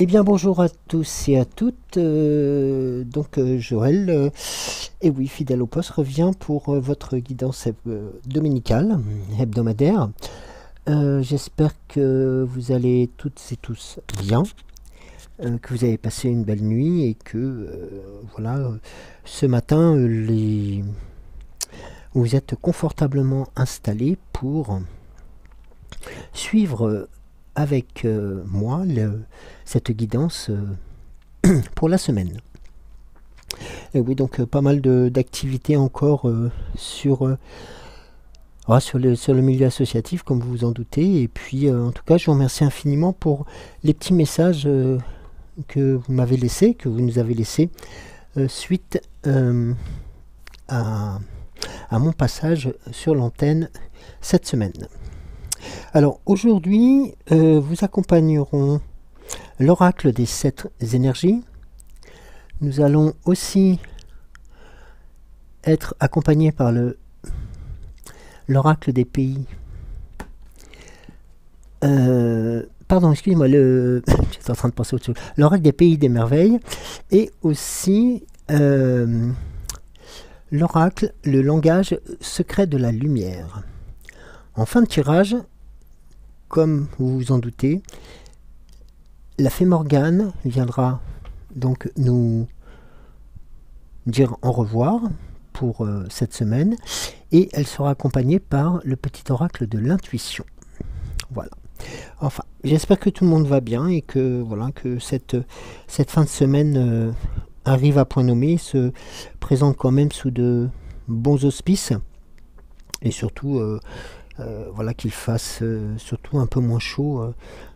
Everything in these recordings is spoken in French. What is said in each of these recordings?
Eh bien bonjour à tous et à toutes, Joël, et oui, fidèle au poste, revient pour votre guidance dominicale, hebdomadaire. J'espère que vous allez toutes et tous bien, que vous avez passé une belle nuit et que voilà, ce matin, vous êtes confortablement installés pour suivre avec moi cette guidance pour la semaine. Et oui, donc pas mal d'activités encore sur le milieu associatif, comme vous vous en doutez. Et puis, en tout cas, je vous remercie infiniment pour les petits messages que vous m'avez laissés, que vous nous avez laissés suite à mon passage sur l'antenne cette semaine. Alors aujourd'hui, vous accompagnerons l'oracle des 7 énergies. Nous allons aussi être accompagnés par l'oracle des pays. Pardon, excusez-moi, j'étais en train de penser à autre chose. L'oracle des pays des merveilles et aussi l'oracle, le langage secret de la lumière. En fin de tirage, comme vous vous en doutez, la fée Morgane viendra donc nous dire au revoir pour cette semaine et elle sera accompagnée par le petit oracle de l'intuition. Voilà. Enfin, j'espère que tout le monde va bien et que voilà que cette fin de semaine arrive à point nommé, se présente quand même sous de bons auspices et surtout voilà, qu'il fasse surtout un peu moins chaud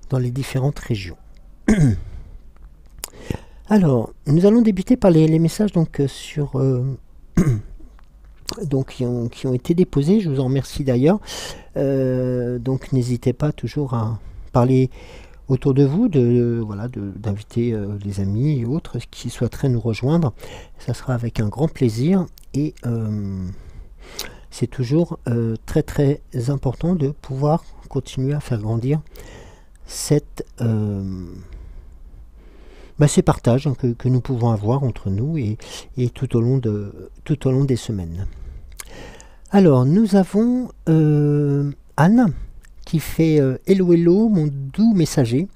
dans les différentes régions. Alors, nous allons débuter par les messages donc sur donc qui ont été déposés. Je vous en remercie d'ailleurs. Donc n'hésitez pas toujours à parler autour de vous, d'inviter les amis et autres qui souhaiteraient nous rejoindre. Ça sera avec un grand plaisir et c'est toujours très très important de pouvoir continuer à faire grandir ces partages que nous pouvons avoir entre nous et tout au long des semaines. Alors nous avons Anne qui fait hello hello mon doux messager,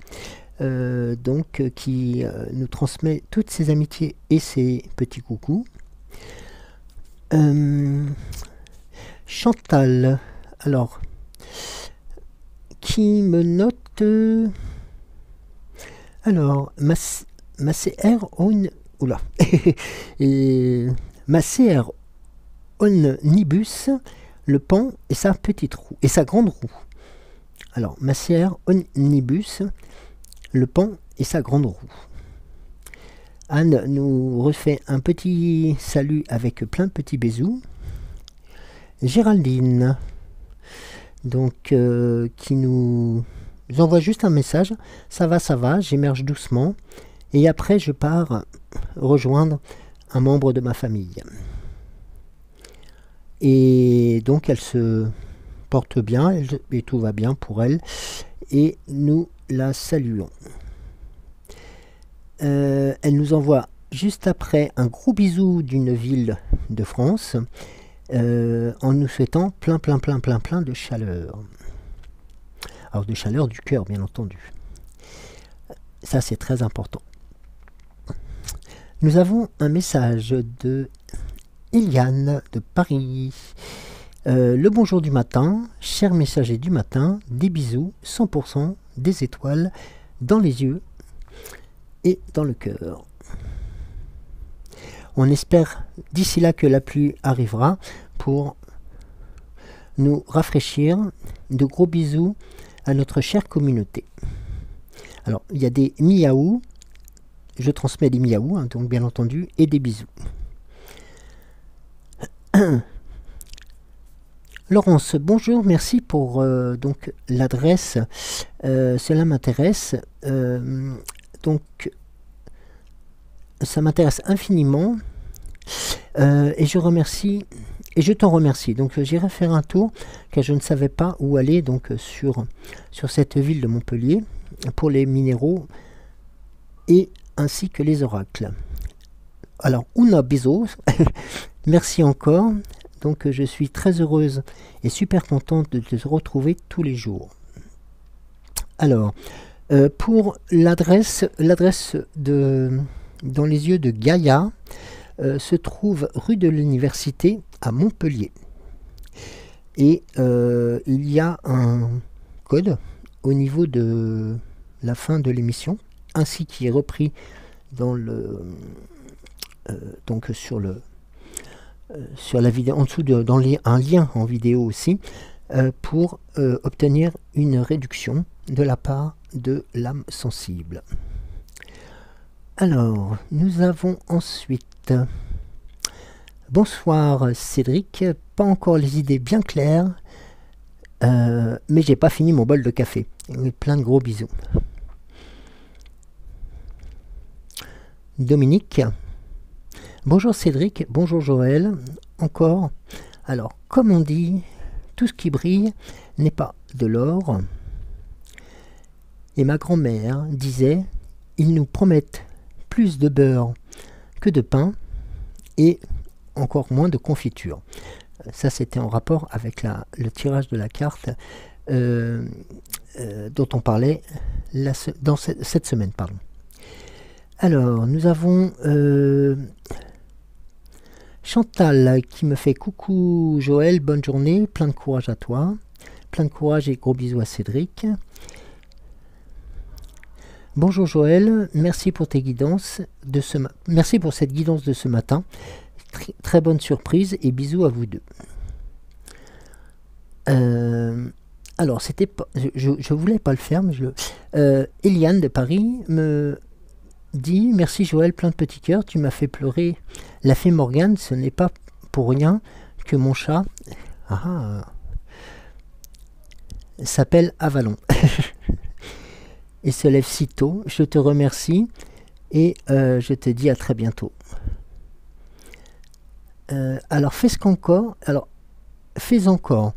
qui nous transmet toutes ses amitiés et ses petits coucous. Chantal, alors, qui me note... alors, ma CR on... Oula. Ma CR omnibus, le pan et sa petite roue, et sa grande roue. Alors, ma CR omnibus, le pan et sa grande roue. Anne nous refait un petit salut avec plein de petits bisous. Géraldine, donc qui nous envoie juste un message. Ça va, j'émerge doucement. Et après, je pars rejoindre un membre de ma famille. Et donc, elle se porte bien et tout va bien pour elle. Et nous la saluons. Elle nous envoie juste après un gros bisou d'une ville de France. En nous souhaitant plein de chaleur. Alors de chaleur du cœur, bien entendu. Ça, c'est très important. Nous avons un message de Eliane de Paris. Le bonjour du matin, cher messager du matin, des bisous, 100% des étoiles dans les yeux et dans le cœur. On espère d'ici là que la pluie arrivera pour nous rafraîchir. De gros bisous à notre chère communauté. Alors, il y a des miaou. Je transmets des miaou, hein, donc bien entendu, et des bisous. Laurence, bonjour, merci pour donc l'adresse. Cela m'intéresse. Donc, ça m'intéresse infiniment. Et je t'en remercie. Donc j'irai faire un tour car je ne savais pas où aller donc sur cette ville de Montpellier pour les minéraux et ainsi que les oracles. Alors, una bisous, merci encore. Donc, je suis très heureuse et super contente de te retrouver tous les jours. Alors, pour l'adresse dans les yeux de Gaïa se trouve rue de l'Université à Montpellier. Et il y a un code au niveau de la fin de l'émission, ainsi qui est repris dans le donc sur la vidéo en dessous dans un lien en vidéo aussi pour obtenir une réduction de la part de l'âme sensible. Alors, nous avons ensuite bonsoir Cédric, pas encore les idées bien claires, mais j'ai pas fini mon bol de café. Plein de gros bisous. Dominique, bonjour Cédric, bonjour Joël, encore. Alors, comme on dit, tout ce qui brille n'est pas de l'or. Et ma grand-mère disait, ils nous promettent plus de beurre que de pain et encore moins de confiture. Ça, c'était en rapport avec le tirage de la carte dont on parlait dans cette semaine. Pardon. Alors, nous avons Chantal qui me fait coucou Joël, bonne journée, plein de courage à toi, plein de courage et gros bisous à Cédric. Bonjour Joël, merci pour tes guidances merci pour cette guidance de ce matin. Très bonne surprise et bisous à vous deux. Alors, c'était pas, je voulais pas le faire, mais Eliane de Paris me dit merci Joël, plein de petits cœurs, tu m'as fait pleurer la fée Morgane, ce n'est pas pour rien que mon chat s'appelle Avalon. Et se lève si tôt. Je te remercie et je te dis à très bientôt. Alors fais encore. Alors fais encore.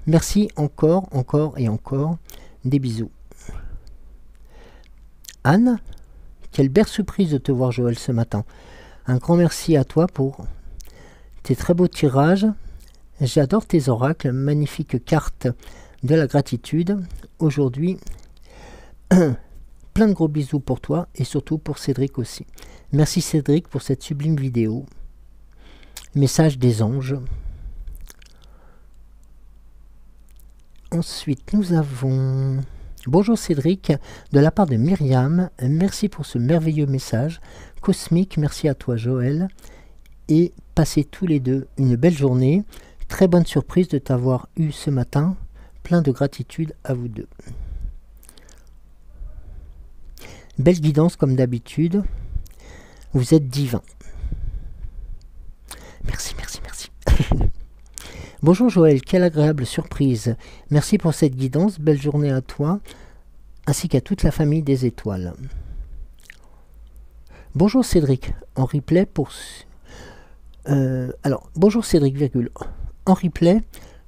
Merci encore et encore. Des bisous. Anne, quelle belle surprise de te voir Joël ce matin. Un grand merci à toi pour tes très beaux tirages. J'adore tes oracles, magnifique carte de la gratitude. Aujourd'hui, plein de gros bisous pour toi et surtout pour Cédric aussi. Merci Cédric pour cette sublime vidéo. Message des anges. Ensuite, nous avons... Bonjour Cédric, de la part de Myriam. Merci pour ce merveilleux message. Cosmique, merci à toi Joël. Et passez tous les deux une belle journée. Très bonne surprise de t'avoir eu ce matin. Plein de gratitude à vous deux. Belle guidance comme d'habitude. Vous êtes divin. Merci, merci, merci. Bonjour Joël, quelle agréable surprise. Merci pour cette guidance. Belle journée à toi, ainsi qu'à toute la famille des étoiles. Bonjour Cédric, en replay pour... alors, bonjour Cédric, virgule. En replay,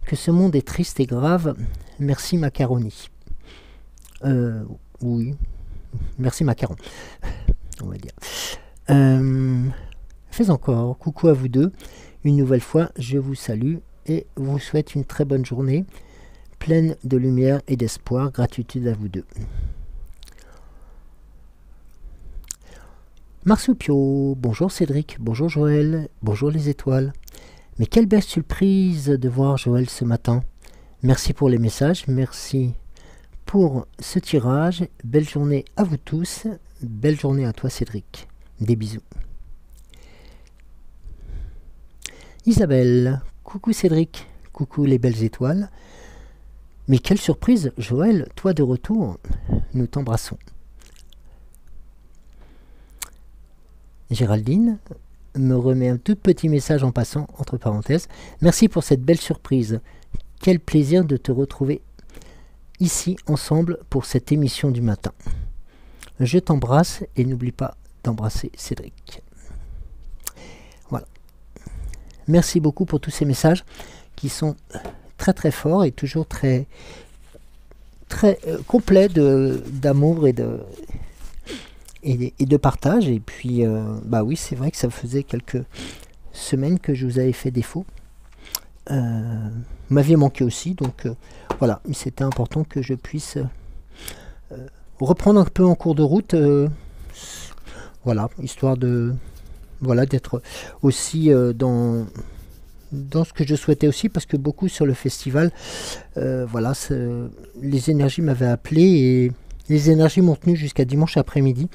que ce monde est triste et grave. Merci Macaroni. Oui. Merci Macaron, on va dire. Fais encore, coucou à vous deux. Une nouvelle fois, je vous salue et vous souhaite une très bonne journée, pleine de lumière et d'espoir. Gratitude à vous deux. Marsupio, bonjour Cédric, bonjour Joël, bonjour les étoiles. Mais quelle belle surprise de voir Joël ce matin. Merci pour les messages, merci pour ce tirage. Belle journée à vous tous. Belle journée à toi Cédric. Des bisous. Isabelle, coucou Cédric, coucou les belles étoiles. Mais quelle surprise Joël, toi de retour. Nous t'embrassons. Géraldine me remet un tout petit message en passant, entre parenthèses. Merci pour cette belle surprise. Quel plaisir de te retrouver ici ensemble pour cette émission du matin. Je t'embrasse et n'oublie pas d'embrasser Cédric. Voilà. Merci beaucoup pour tous ces messages qui sont très très forts et toujours très complets d'amour et et de partage. Et puis, bah oui, c'est vrai que ça faisait quelques semaines que je vous avais fait défaut. M'aviez manqué aussi, donc voilà, c'était important que je puisse reprendre un peu en cours de route, voilà, histoire de voilà d'être aussi dans ce que je souhaitais aussi, parce que beaucoup sur le festival, voilà, les énergies m'avaient appelé et les énergies m'ont tenu jusqu'à dimanche après-midi.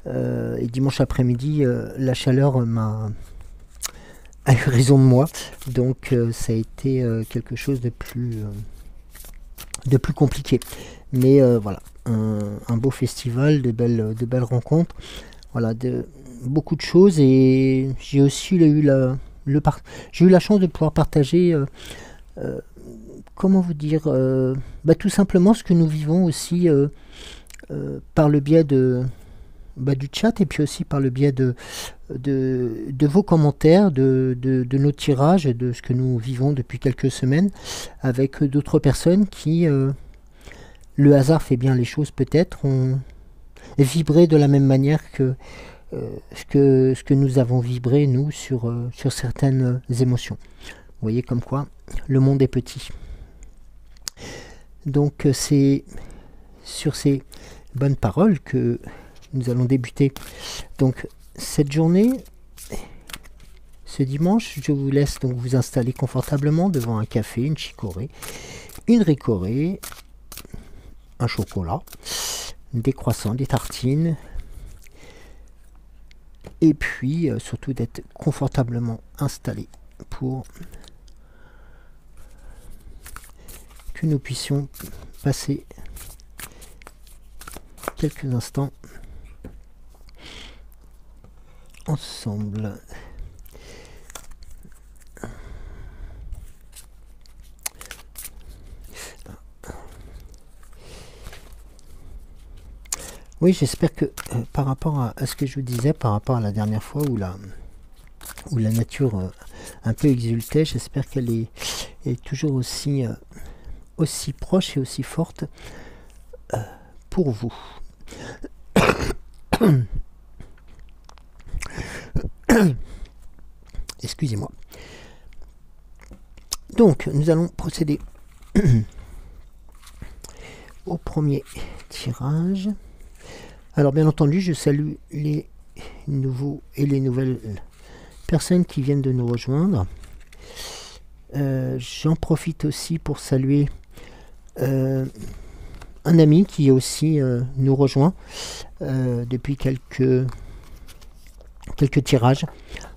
Et dimanche après-midi, la chaleur a eu raison de moi, donc ça a été quelque chose de plus compliqué. Mais voilà, un beau festival, de belles rencontres, voilà, beaucoup de choses, et j'ai aussi j'ai eu la chance de pouvoir partager, comment vous dire, tout simplement ce que nous vivons aussi par le biais du chat, et puis aussi par le biais de vos commentaires, de nos tirages, de ce que nous vivons depuis quelques semaines avec d'autres personnes qui, le hasard fait bien les choses peut-être, ont vibré de la même manière que ce que nous avons vibré, nous, sur certaines émotions. Vous voyez comme quoi le monde est petit. Donc c'est sur ces bonnes paroles que nous allons débuter donc cette journée. Ce dimanche, je vous laisse donc vous installer confortablement devant un café, une chicorée, une récorée, un chocolat, des croissants, des tartines, et puis surtout d'être confortablement installé pour que nous puissions passer quelques instants ensemble. Oui, j'espère que par rapport à ce que je vous disais, par rapport à la dernière fois où la nature un peu exultait, j'espère qu'elle est toujours aussi proche et aussi forte pour vous. Excusez-moi. Donc, nous allons procéder au premier tirage. Alors, bien entendu, je salue les nouveaux et les nouvelles personnes qui viennent de nous rejoindre. J'en profite aussi pour saluer un ami qui aussi nous rejoint depuis quelques tirages.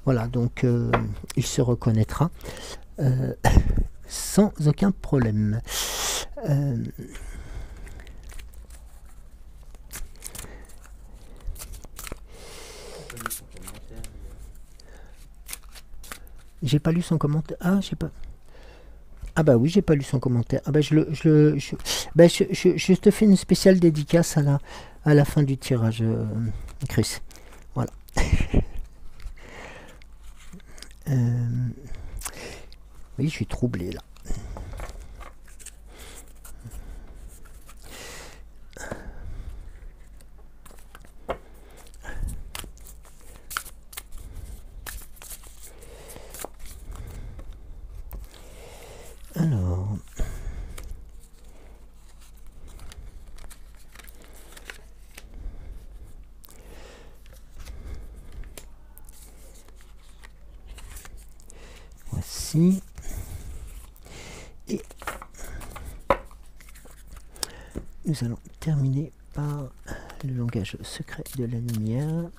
Voilà, donc il se reconnaîtra sans aucun problème. J'ai pas lu son commentaire. Ah, j'ai pas. Ah bah oui, j'ai pas lu son commentaire. Ah bah je te fais une spéciale dédicace à la fin du tirage, Chris. Voilà. Oui, je suis troublé là. Alors, voici. Et nous allons terminer par le langage secret de la lumière.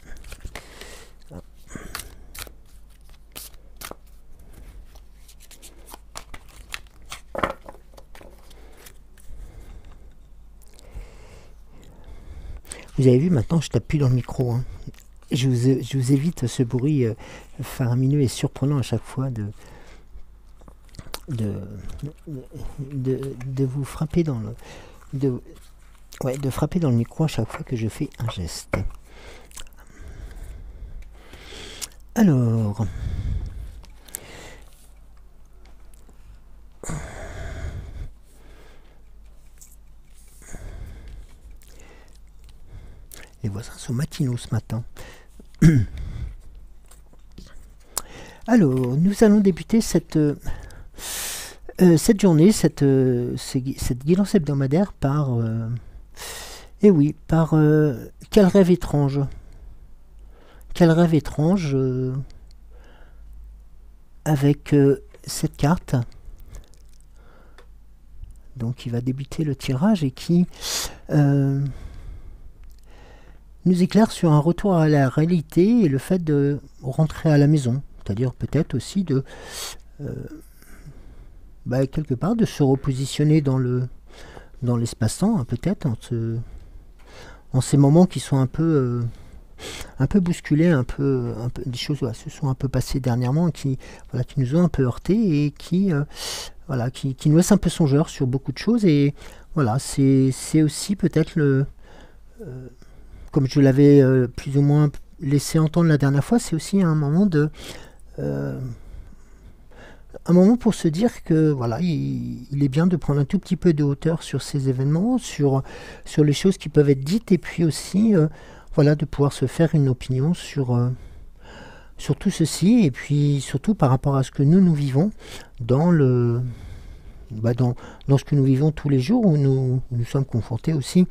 Vous avez vu, maintenant je tape plus dans le micro, hein. Je vous évite ce bruit faramineux et surprenant à chaque fois de vous frapper dans le de frapper dans le micro à chaque fois que je fais un geste. Alors, les voisins sont matinaux ce matin. Alors, nous allons débuter cette journée, cette guidance hebdomadaire par... eh oui, par quel rêve étrange. Quel rêve étrange avec cette carte. Donc il va débuter le tirage et qui nous éclaire sur un retour à la réalité et le fait de rentrer à la maison. C'est-à-dire peut-être aussi de quelque part de se repositionner dans l'espace-temps, hein, peut-être en ces moments qui sont un peu bousculés, un peu des choses se sont un peu passées dernièrement qui nous ont un peu heurtés et qui nous laissent un peu songeurs sur beaucoup de choses. Et voilà, c'est aussi peut-être comme je l'avais plus ou moins laissé entendre la dernière fois, c'est aussi un moment pour se dire que voilà, il est bien de prendre un tout petit peu de hauteur sur ces événements, sur les choses qui peuvent être dites, et puis aussi de pouvoir se faire une opinion sur tout ceci, et puis surtout par rapport à ce que nous vivons dans ce que nous vivons tous les jours, où nous sommes confrontés aussi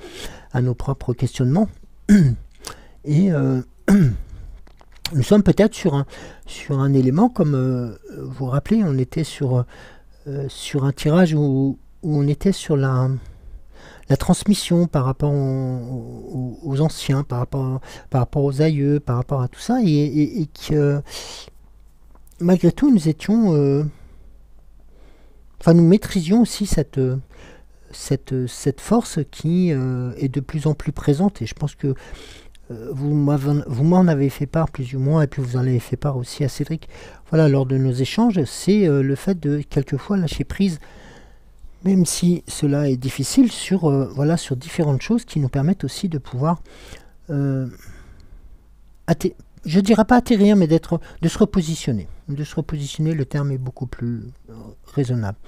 à nos propres questionnements. Et nous sommes peut-être sur un élément, comme vous vous rappelez, on était sur un tirage où on était sur la transmission par rapport aux anciens, par rapport aux aïeux, par rapport à tout ça, et que malgré tout nous étions... nous maîtrisions aussi cette force qui est de plus en plus présente, et je pense que vous m'en avez fait part plus ou moins, et puis vous en avez fait part aussi à Cédric, lors de nos échanges, c'est le fait de quelquefois lâcher prise, même si cela est difficile, sur différentes choses qui nous permettent aussi de pouvoir, je dirais pas atterrir, mais de se repositionner. De se repositionner, le terme est beaucoup plus raisonnable.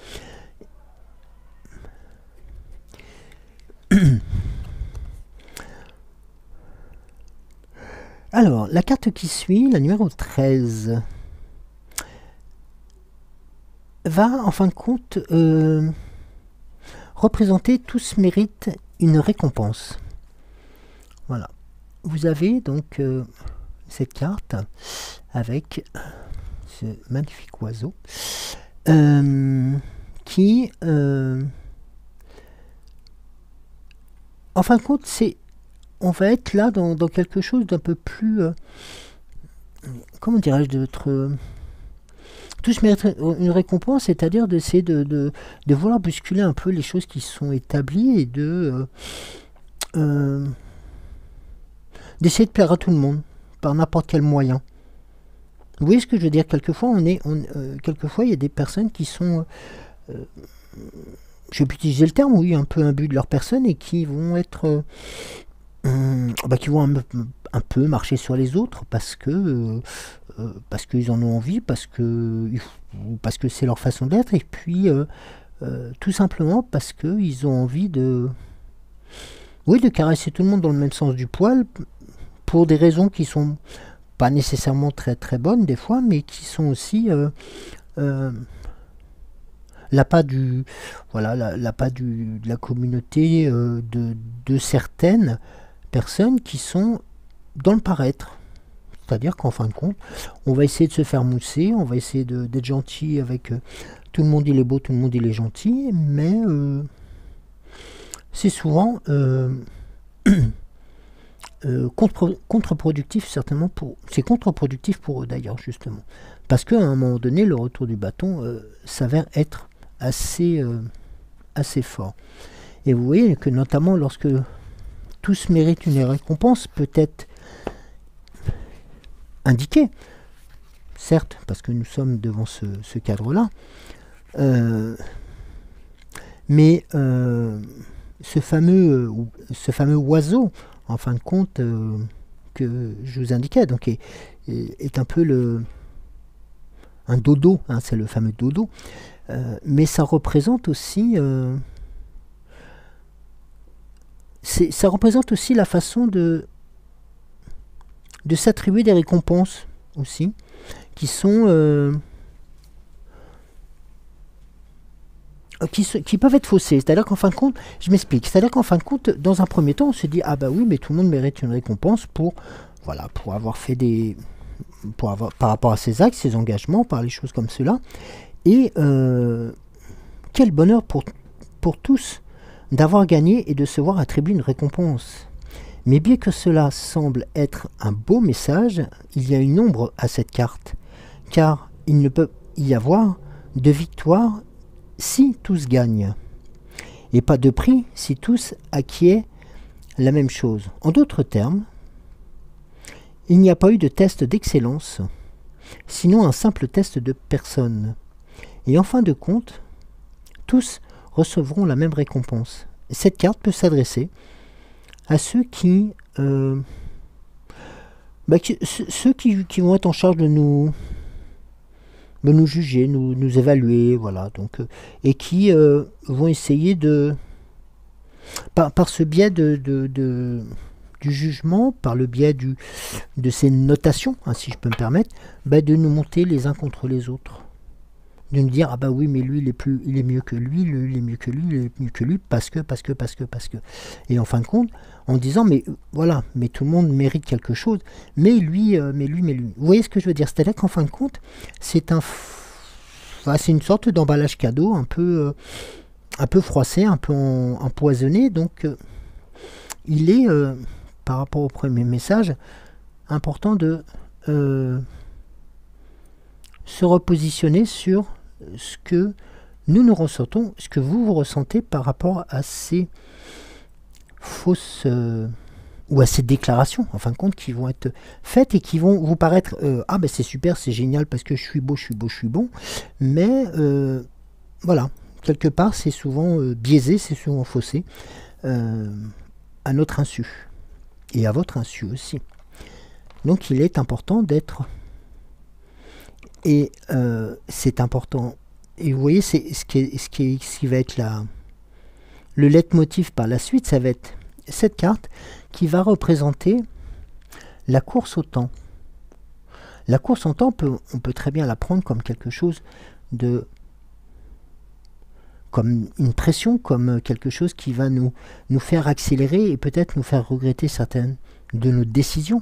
Alors, la carte qui suit, la numéro 13, va en fin de compte représenter tous méritent une récompense. Voilà. Vous avez donc cette carte avec ce magnifique oiseau qui, en fin de compte, on va être là dans quelque chose d'un peu plus, comment dirais-je, tous méritent une récompense, c'est-à-dire d'essayer de vouloir bousculer un peu les choses qui sont établies et d'essayer de plaire à tout le monde par n'importe quel moyen. Vous voyez ce que je veux dire? Quelquefois, quelquefois, il y a des personnes qui sont, je vais utiliser le terme, oui, un peu imbus de leur personne et qui vont être, qui vont un peu marcher sur les autres parce qu'ils en ont envie, parce que c'est leur façon d'être, et puis tout simplement parce qu'ils ont envie de caresser tout le monde dans le même sens du poil, pour des raisons qui sont pas nécessairement très très bonnes des fois, mais qui sont aussi l'appât de la communauté, de certaines personnes qui sont dans le paraître. C'est-à-dire qu'en fin de compte, on va essayer de se faire mousser, on va essayer d'être gentil avec tout le monde, il est beau, tout le monde il est gentil, mais c'est souvent contre-productif, certainement c'est contre-productif pour eux d'ailleurs, justement, parce qu'à un moment donné le retour du bâton s'avère être assez fort. Et vous voyez que notamment lorsque tous méritent une récompense, peut-être indiquée, certes, parce que nous sommes devant ce cadre-là, mais ce fameux oiseau, en fin de compte, que je vous indiquais, donc est un peu un dodo, hein, c'est le fameux dodo, mais ça représente aussi la façon de de s'attribuer des récompenses aussi, qui sont... qui peuvent être faussées. C'est-à-dire qu'en fin de compte, je m'explique, c'est-à-dire qu'en fin de compte, dans un premier temps, on se dit, ah bah oui, mais tout le monde mérite une récompense pour, voilà, pour avoir fait des... par rapport à ses actes, ses engagements, par les choses comme cela. Et quel bonheur pour tous d'avoir gagné et de se voir attribuer une récompense. Mais bien que cela semble être un beau message, il y a une ombre à cette carte, car il ne peut y avoir de victoire si tous gagnent, et pas de prix si tous acquièrent la même chose. En d'autres termes, il n'y a pas eu de test d'excellence, sinon un simple test de personne. Et en fin de compte, tous recevront la même récompense. Cette carte peut s'adresser à ceux qui, ceux qui vont être en charge de nous juger, nous évaluer, voilà, donc, et qui vont essayer de, par ce biais du jugement, par le biais de ces notations, hein, si je peux me permettre, de nous monter les uns contre les autres. De nous dire, ah bah oui, mais lui, il est mieux que lui, il est mieux que lui, il est mieux que lui, parce que. Et en fin de compte, en disant, mais voilà, mais tout le monde mérite quelque chose, mais lui. Vous voyez ce que je veux dire? C'est-à-dire qu'en fin de compte, c'est une sorte d'emballage cadeau, un peu froissé, un peu empoisonné, donc il est, par rapport au premier message, important de se repositionner sur ce que nous ressentons, ce que vous ressentez par rapport à ces fausses ou à ces déclarations, en fin de compte, qui vont être faites et qui vont vous paraître ah ben c'est super, c'est génial parce que je suis beau, je suis bon, mais voilà, quelque part c'est souvent biaisé, c'est souvent faussé à notre insu et à votre insu aussi. Donc il est important d'être... Et c'est important. Et vous voyez, c'est ce qui va être le leitmotiv par la suite, ça va être cette carte qui va représenter la course au temps. La course au temps, on peut très bien la prendre comme quelque chose de... comme une pression, comme quelque chose qui va nous faire accélérer et peut-être nous faire regretter certaines de nos décisions,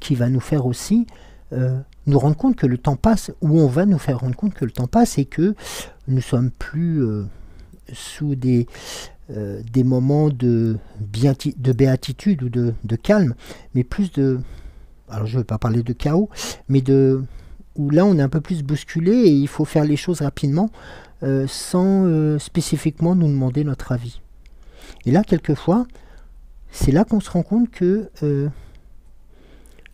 qui va nous faire aussi... nous rendre compte que le temps passe, ou on va nous faire rendre compte que le temps passe et que nous sommes plus sous des moments de béatitude ou de calme, mais plus de, alors je ne veux pas parler de chaos, mais où là on est un peu plus bousculé et il faut faire les choses rapidement sans spécifiquement nous demander notre avis. Et là, quelquefois, c'est là qu'on se rend compte que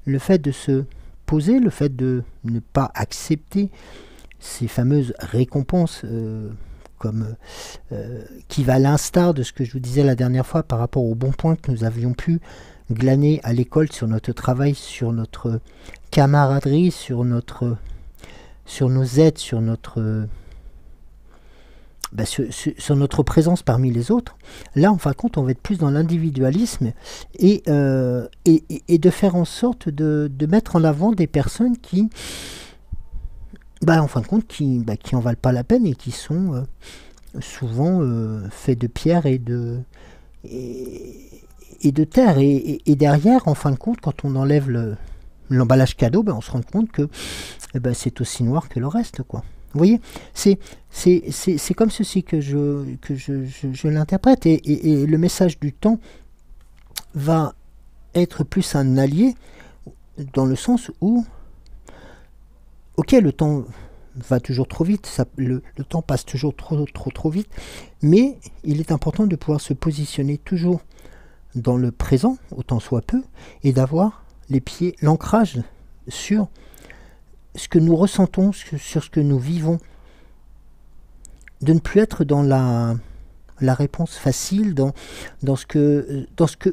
le fait de se poser, le fait de ne pas accepter ces fameuses récompenses qui va à l'instar de ce que je vous disais la dernière fois par rapport aux bons points que nous avions pu glaner à l'école sur notre travail, sur notre camaraderie, sur nos aides, sur notre sur notre présence parmi les autres. Là, en fin de compte, on va être plus dans l'individualisme et de faire en sorte de mettre en avant des personnes qui, en fin de compte, qui en valent pas la peine et qui sont souvent faits de pierre et de terre. Et derrière, en fin de compte, quand on enlève l'emballage cadeau, on se rend compte que c'est aussi noir que le reste, quoi. Vous voyez, c'est comme ceci que je l'interprète, et le message du temps va être plus un allié, dans le sens où, ok, le temps va toujours trop vite, le temps passe toujours trop vite, mais il est important de pouvoir se positionner toujours dans le présent, autant soit peu, et d'avoir les pieds, l'ancrage sur ce que nous ressentons, sur ce que nous vivons, de ne plus être dans la réponse facile, dans ce que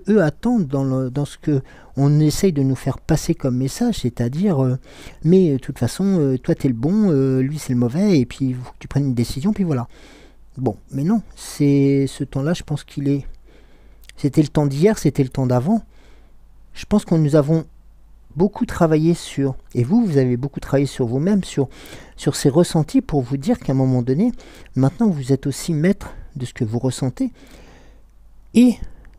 eux attendent, dans ce que on essaye de nous faire passer comme message, c'est-à-dire mais de toute façon toi t'es le bon, lui c'est le mauvais, et puis il faut que tu prennes une décision, puis voilà. Bon, mais non, c'est ce temps-là, je pense c'était le temps d'hier, c'était le temps d'avant. je pense que nous avons beaucoup travaillé sur, et vous avez beaucoup travaillé sur vous-même, sur ces ressentis pour vous dire qu'à un moment donné, maintenant vous êtes aussi maître de ce que vous ressentez et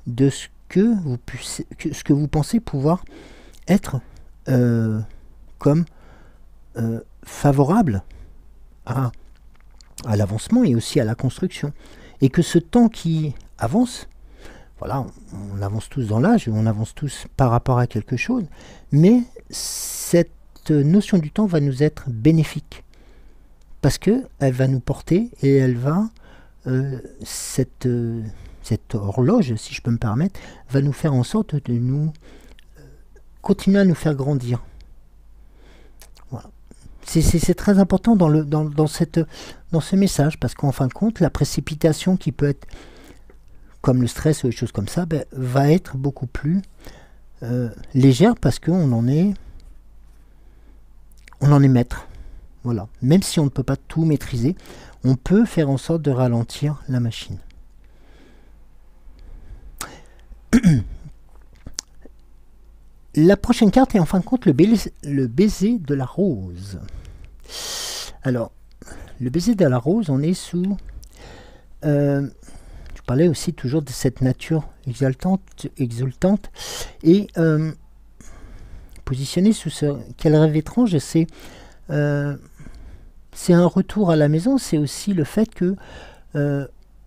de ce que vous pensez pouvoir être comme favorable à l'avancement et aussi à la construction. Et que ce temps qui avance, voilà, on avance tous dans l'âge, on avance tous par rapport à quelque chose, mais cette notion du temps va nous être bénéfique parce que elle va nous porter et elle va cette horloge, si je peux me permettre, va nous faire en sorte de nous continuer à nous faire grandir. Voilà. C'est très important dans ce message, parce qu'en fin de compte, la précipitation qui peut être comme le stress ou des choses comme ça, va être beaucoup plus légère parce qu'on en est maître. Voilà. Même si on ne peut pas tout maîtriser, on peut faire en sorte de ralentir la machine. La prochaine carte est en fin de compte le baiser de la rose. Alors, le baiser de la rose, on est sous... je parlais aussi toujours de cette nature exultante et positionnée sous ce... Quel rêve étrange, c'est un retour à la maison, c'est aussi le fait que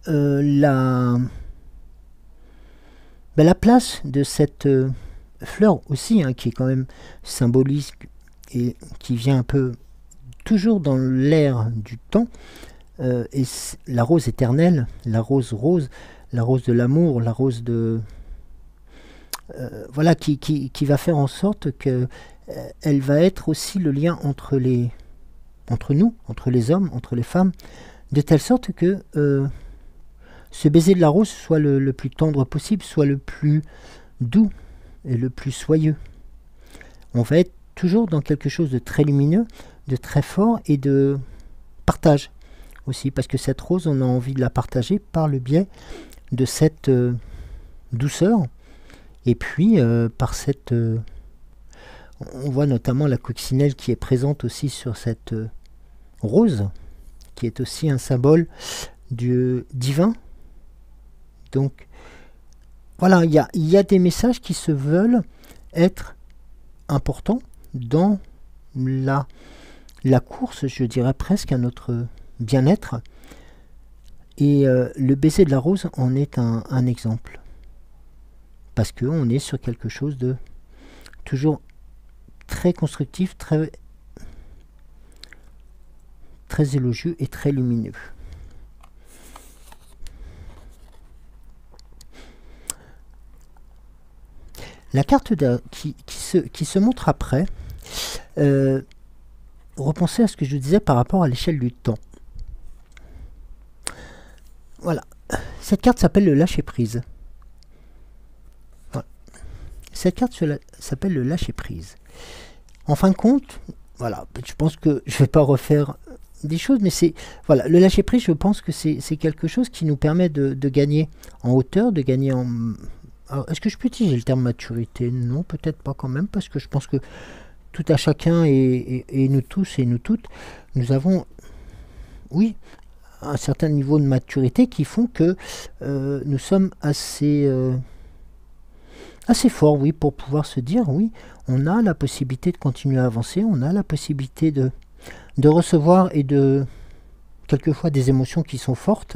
la place de cette... fleur aussi, hein, qui est quand même symbolique et qui vient un peu toujours dans l'air du temps, et la rose éternelle, la rose de l'amour, la rose de voilà, qui va faire en sorte que elle va être aussi le lien entre nous, entre les hommes, entre les femmes, de telle sorte que ce baiser de la rose soit le plus tendre possible, soit le plus doux et le plus soyeux. On va être toujours dans quelque chose de très lumineux, de très fort et de partage aussi, parce que cette rose, on a envie de la partager par le biais de cette douceur et puis par cette... on voit notamment la coccinelle qui est présente aussi sur cette rose, qui est aussi un symbole du divin. Donc voilà, il y a des messages qui se veulent être importants dans la course, je dirais presque, à notre bien-être. Et le baiser de la rose en est un exemple. Parce qu'on est sur quelque chose de toujours très constructif, très élogieux et très lumineux. La carte qui se montre après, repensez à ce que je disais par rapport à l'échelle du temps. Voilà. Cette carte s'appelle le lâcher-prise. Voilà. Cette carte s'appelle le lâcher-prise. En fin de compte, voilà, je pense que je ne vais pas refaire des choses, mais c'est... Voilà, le lâcher-prise, je pense que c'est quelque chose qui nous permet de gagner en hauteur, de gagner en... Est-ce que je peux utiliser le terme maturité? Non, peut-être pas quand même, parce que je pense que tout à chacun et nous tous et nous toutes, nous avons, oui, un certain niveau de maturité qui font que nous sommes assez forts, oui, pour pouvoir se dire, oui, on a la possibilité de continuer à avancer, on a la possibilité de recevoir et de, quelquefois, des émotions qui sont fortes,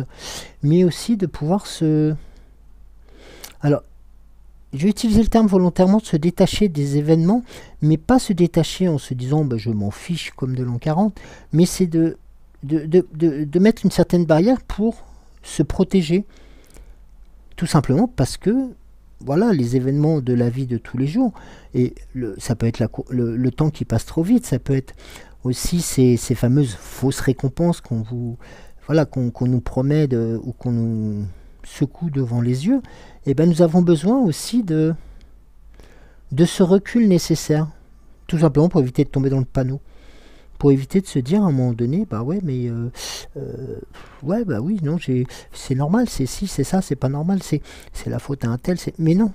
mais aussi de pouvoir se... Alors, je vais utiliser le terme volontairement, de se détacher des événements, mais pas se détacher en se disant je m'en fiche comme de l'an 40, mais c'est de mettre une certaine barrière pour se protéger. Tout simplement parce que, voilà, les événements de la vie de tous les jours, et ça peut être le temps qui passe trop vite, ça peut être aussi ces fameuses fausses récompenses qu'on nous promet ou qu'on nous secoue devant les yeux. Et nous avons besoin aussi de ce recul nécessaire, tout simplement pour éviter de tomber dans le panneau, pour éviter de se dire à un moment donné, ouais, mais oui, non, c'est normal, c'est ci, c'est ça, c'est pas normal, c'est la faute à un tel, mais non,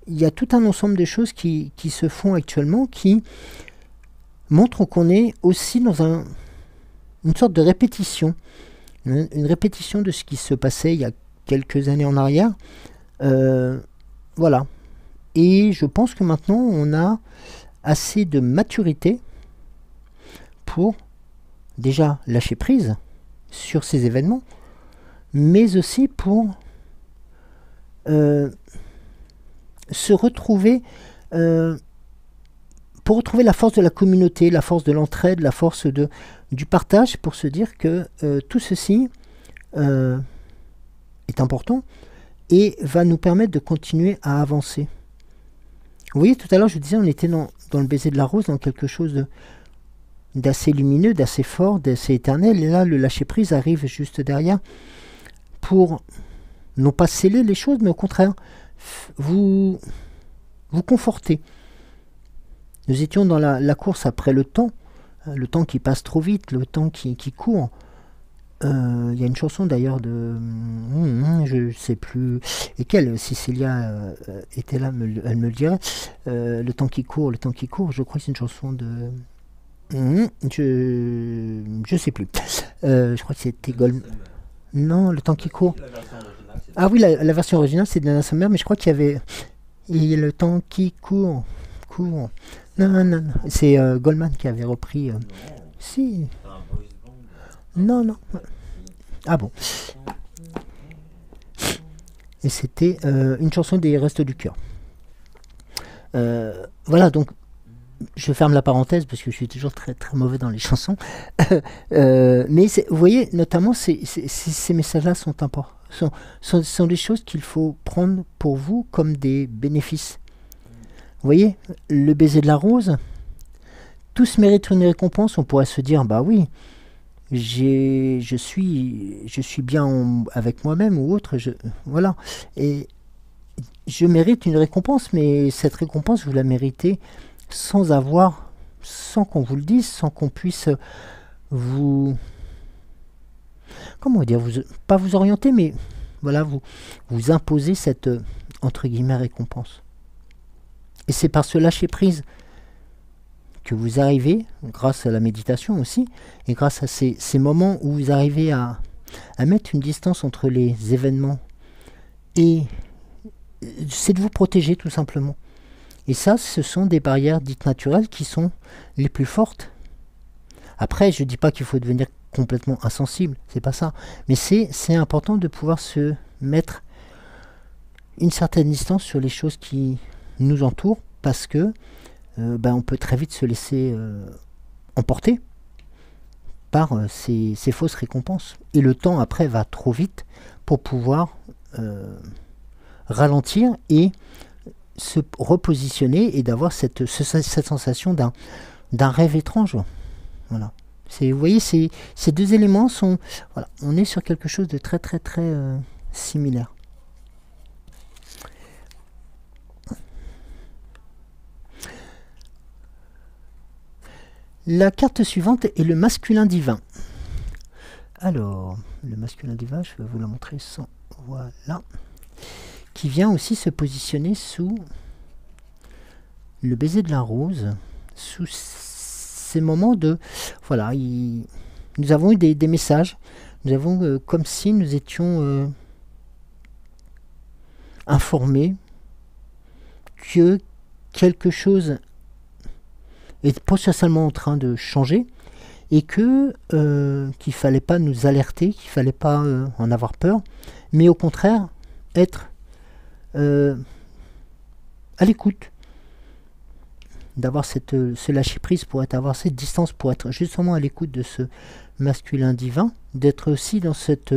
il y a tout un ensemble de choses qui se font actuellement qui montrent qu'on est aussi dans une sorte de répétition. Une répétition de ce qui se passait il y a quelques années en arrière. Voilà. Et je pense que maintenant, on a assez de maturité pour déjà lâcher prise sur ces événements, mais aussi pour se retrouver, pour retrouver la force de la communauté, la force de l'entraide, la force du partage, pour se dire que tout ceci est important et va nous permettre de continuer à avancer. Vous voyez, tout à l'heure, je disais, on était dans le baiser de la rose, dans quelque chose d'assez lumineux, d'assez fort, d'assez éternel. Et là, le lâcher-prise arrive juste derrière pour non pas sceller les choses, mais au contraire, vous conforter. Nous étions dans la course après le temps qui passe trop vite, le temps qui court. Il y a une chanson d'ailleurs de... je sais plus... Et quelle, si Célia était là, elle me le dirait. Le temps qui court, je crois que c'est une chanson de... je sais plus. Je crois que c'était Goldman. Non, le temps qui court. Ah oui, la version originale, c'est de Donna Summer, mais je crois qu'il y avait... Et le temps qui court. Non. C'est Goldman qui avait repris... Si... Non. Ah bon. Et c'était une chanson des Restos du Cœur. Voilà, donc je ferme la parenthèse parce que je suis toujours très très mauvais dans les chansons. Mais vous voyez, notamment ces messages-là sont importants. Sont des choses qu'il faut prendre pour vous comme des bénéfices. Vous voyez, le baiser de la rose, tous méritent une récompense. On pourrait se dire, bah oui, je suis bien avec moi-même ou autre, voilà, et je mérite une récompense, mais cette récompense vous la méritez sans qu'on vous le dise, sans qu'on puisse comment dire, pas vous orienter, mais voilà, vous imposer cette entre guillemets récompense. Et c'est par ce lâcher prise que vous arrivez, grâce à la méditation aussi, et grâce à ces moments où vous arrivez à mettre une distance entre les événements, et c'est de vous protéger tout simplement. Et ça, ce sont des barrières dites naturelles qui sont les plus fortes. Après, je ne dis pas qu'il faut devenir complètement insensible, c'est pas ça. Mais c'est important de pouvoir se mettre une certaine distance sur les choses qui nous entourent, parce que on peut très vite se laisser emporter par ces fausses récompenses. Et le temps après va trop vite pour pouvoir ralentir et se repositionner et d'avoir cette sensation d'un rêve étrange. Voilà. Vous voyez, ces deux éléments sont... Voilà, on est sur quelque chose de très très très similaire. La carte suivante est le masculin divin. Alors, le masculin divin, je vais vous la montrer sans... Voilà. Qui vient aussi se positionner sous le baiser de la rose, sous ces moments de... Voilà, nous avons eu des messages, nous avons comme si nous étions informés que quelque chose est potentiellement en train de changer et que qu'il fallait pas nous alerter, qu'il fallait pas en avoir peur, mais au contraire être à l'écoute, d'avoir ce lâcher prise, pour avoir cette distance, pour être justement à l'écoute de ce masculin divin, d'être aussi dans cette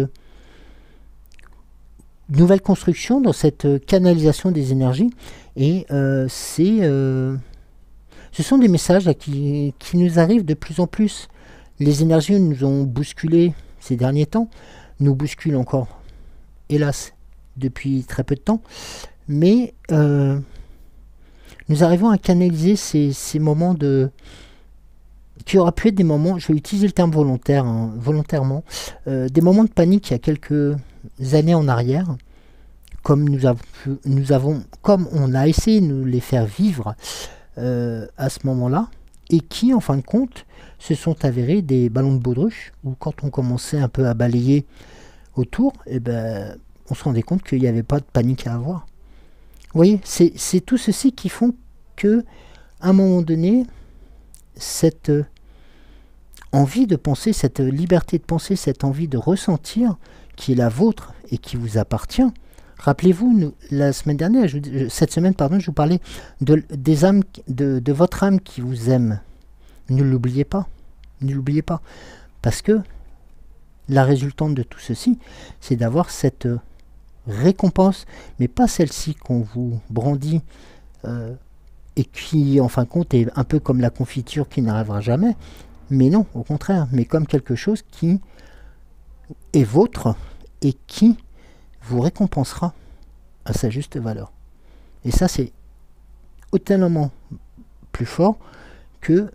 nouvelle construction, dans cette canalisation des énergies. Et ce sont des messages là, qui nous arrivent de plus en plus. Les énergies nous ont bousculés ces derniers temps, nous bousculent encore, hélas, depuis très peu de temps, mais nous arrivons à canaliser ces moments qui auraient pu être des moments, je vais utiliser le terme volontaire, volontairement, des moments de panique il y a quelques années en arrière, comme on a essayé de nous les faire vivre à ce moment-là, et qui, en fin de compte, se sont avérés des ballons de baudruche, où quand on commençait un peu à balayer autour, eh ben, on se rendait compte qu'il n'y avait pas de panique à avoir. Vous voyez, c'est tout ceci qui font que, à un moment donné, cette envie de penser, cette liberté de penser, cette envie de ressentir, qui est la vôtre et qui vous appartient. Rappelez-vous, la semaine dernière, cette semaine, pardon, je vous parlais des âmes, de votre âme qui vous aime. Ne l'oubliez pas. Ne l'oubliez pas. Parce que la résultante de tout ceci, c'est d'avoir cette récompense, mais pas celle-ci qu'on vous brandit et qui, en fin de compte, est un peu comme la confiture qui n'arrivera jamais. Mais non, au contraire, mais comme quelque chose qui est vôtre et qui vous récompensera à sa juste valeur. Et ça, c'est tellement plus fort que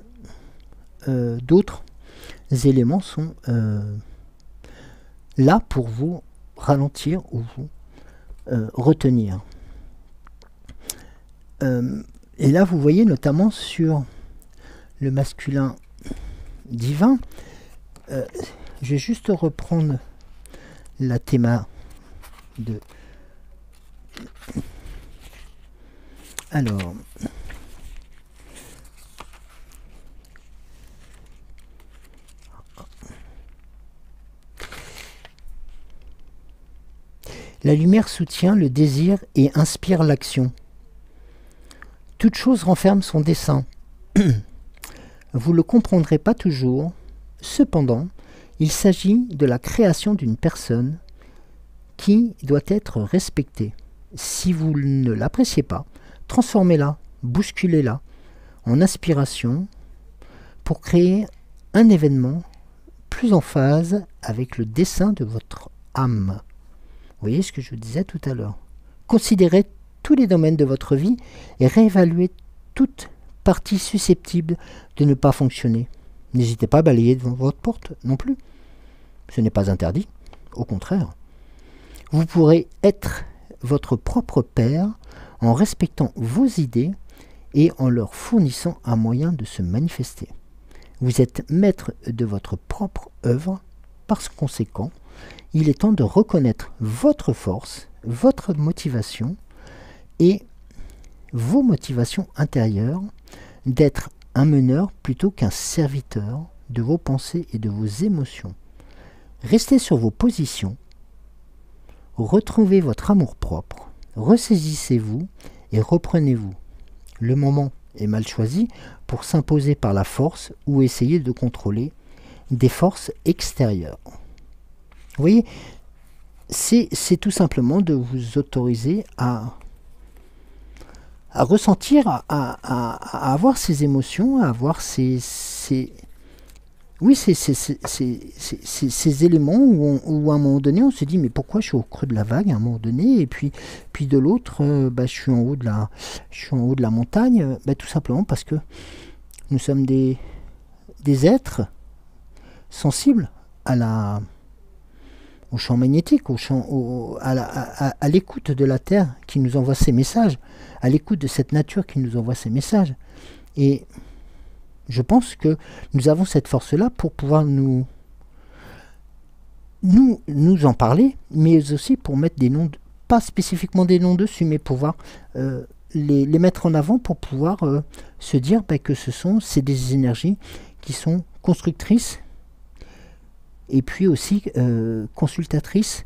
d'autres éléments sont là pour vous ralentir ou vous retenir. Et là, vous voyez notamment sur le masculin divin, je vais juste reprendre la théma de... Alors... La lumière soutient le désir et inspire l'action. Toute chose renferme son dessein. Vous ne le comprendrez pas toujours. Cependant, il s'agit de la création d'une personne qui doit être respectée. Si vous ne l'appréciez pas, transformez-la, bousculez-la en inspiration pour créer un événement plus en phase avec le dessein de votre âme. Vous voyez ce que je vous disais tout à l'heure. Considérez tous les domaines de votre vie et réévaluez toute partie susceptible de ne pas fonctionner. N'hésitez pas à balayer devant votre porte non plus. Ce n'est pas interdit, au contraire. Vous pourrez être votre propre père en respectant vos idées et en leur fournissant un moyen de se manifester. Vous êtes maître de votre propre œuvre, par conséquent, il est temps de reconnaître votre force, votre motivation et vos motivations intérieures, d'être un meneur plutôt qu'un serviteur de vos pensées et de vos émotions. Restez sur vos positions, retrouvez votre amour-propre, ressaisissez-vous et reprenez-vous. Le moment est mal choisi pour s'imposer par la force ou essayer de contrôler des forces extérieures. Vous voyez, c'est tout simplement de vous autoriser à ressentir, à avoir ces émotions, à avoir ces éléments où à un moment donné on se dit mais pourquoi je suis au creux de la vague à un moment donné et puis de l'autre je suis en haut de la montagne, tout simplement parce que nous sommes des êtres sensibles au champ magnétique, à l'écoute de la Terre qui nous envoie ces messages, à l'écoute de cette nature qui nous envoie ces messages. Et je pense que nous avons cette force-là pour pouvoir nous en parler, mais aussi pour mettre des noms, pas spécifiquement des noms dessus, mais pouvoir les mettre en avant pour pouvoir se dire que c'est des énergies qui sont constructrices et puis aussi consultatrices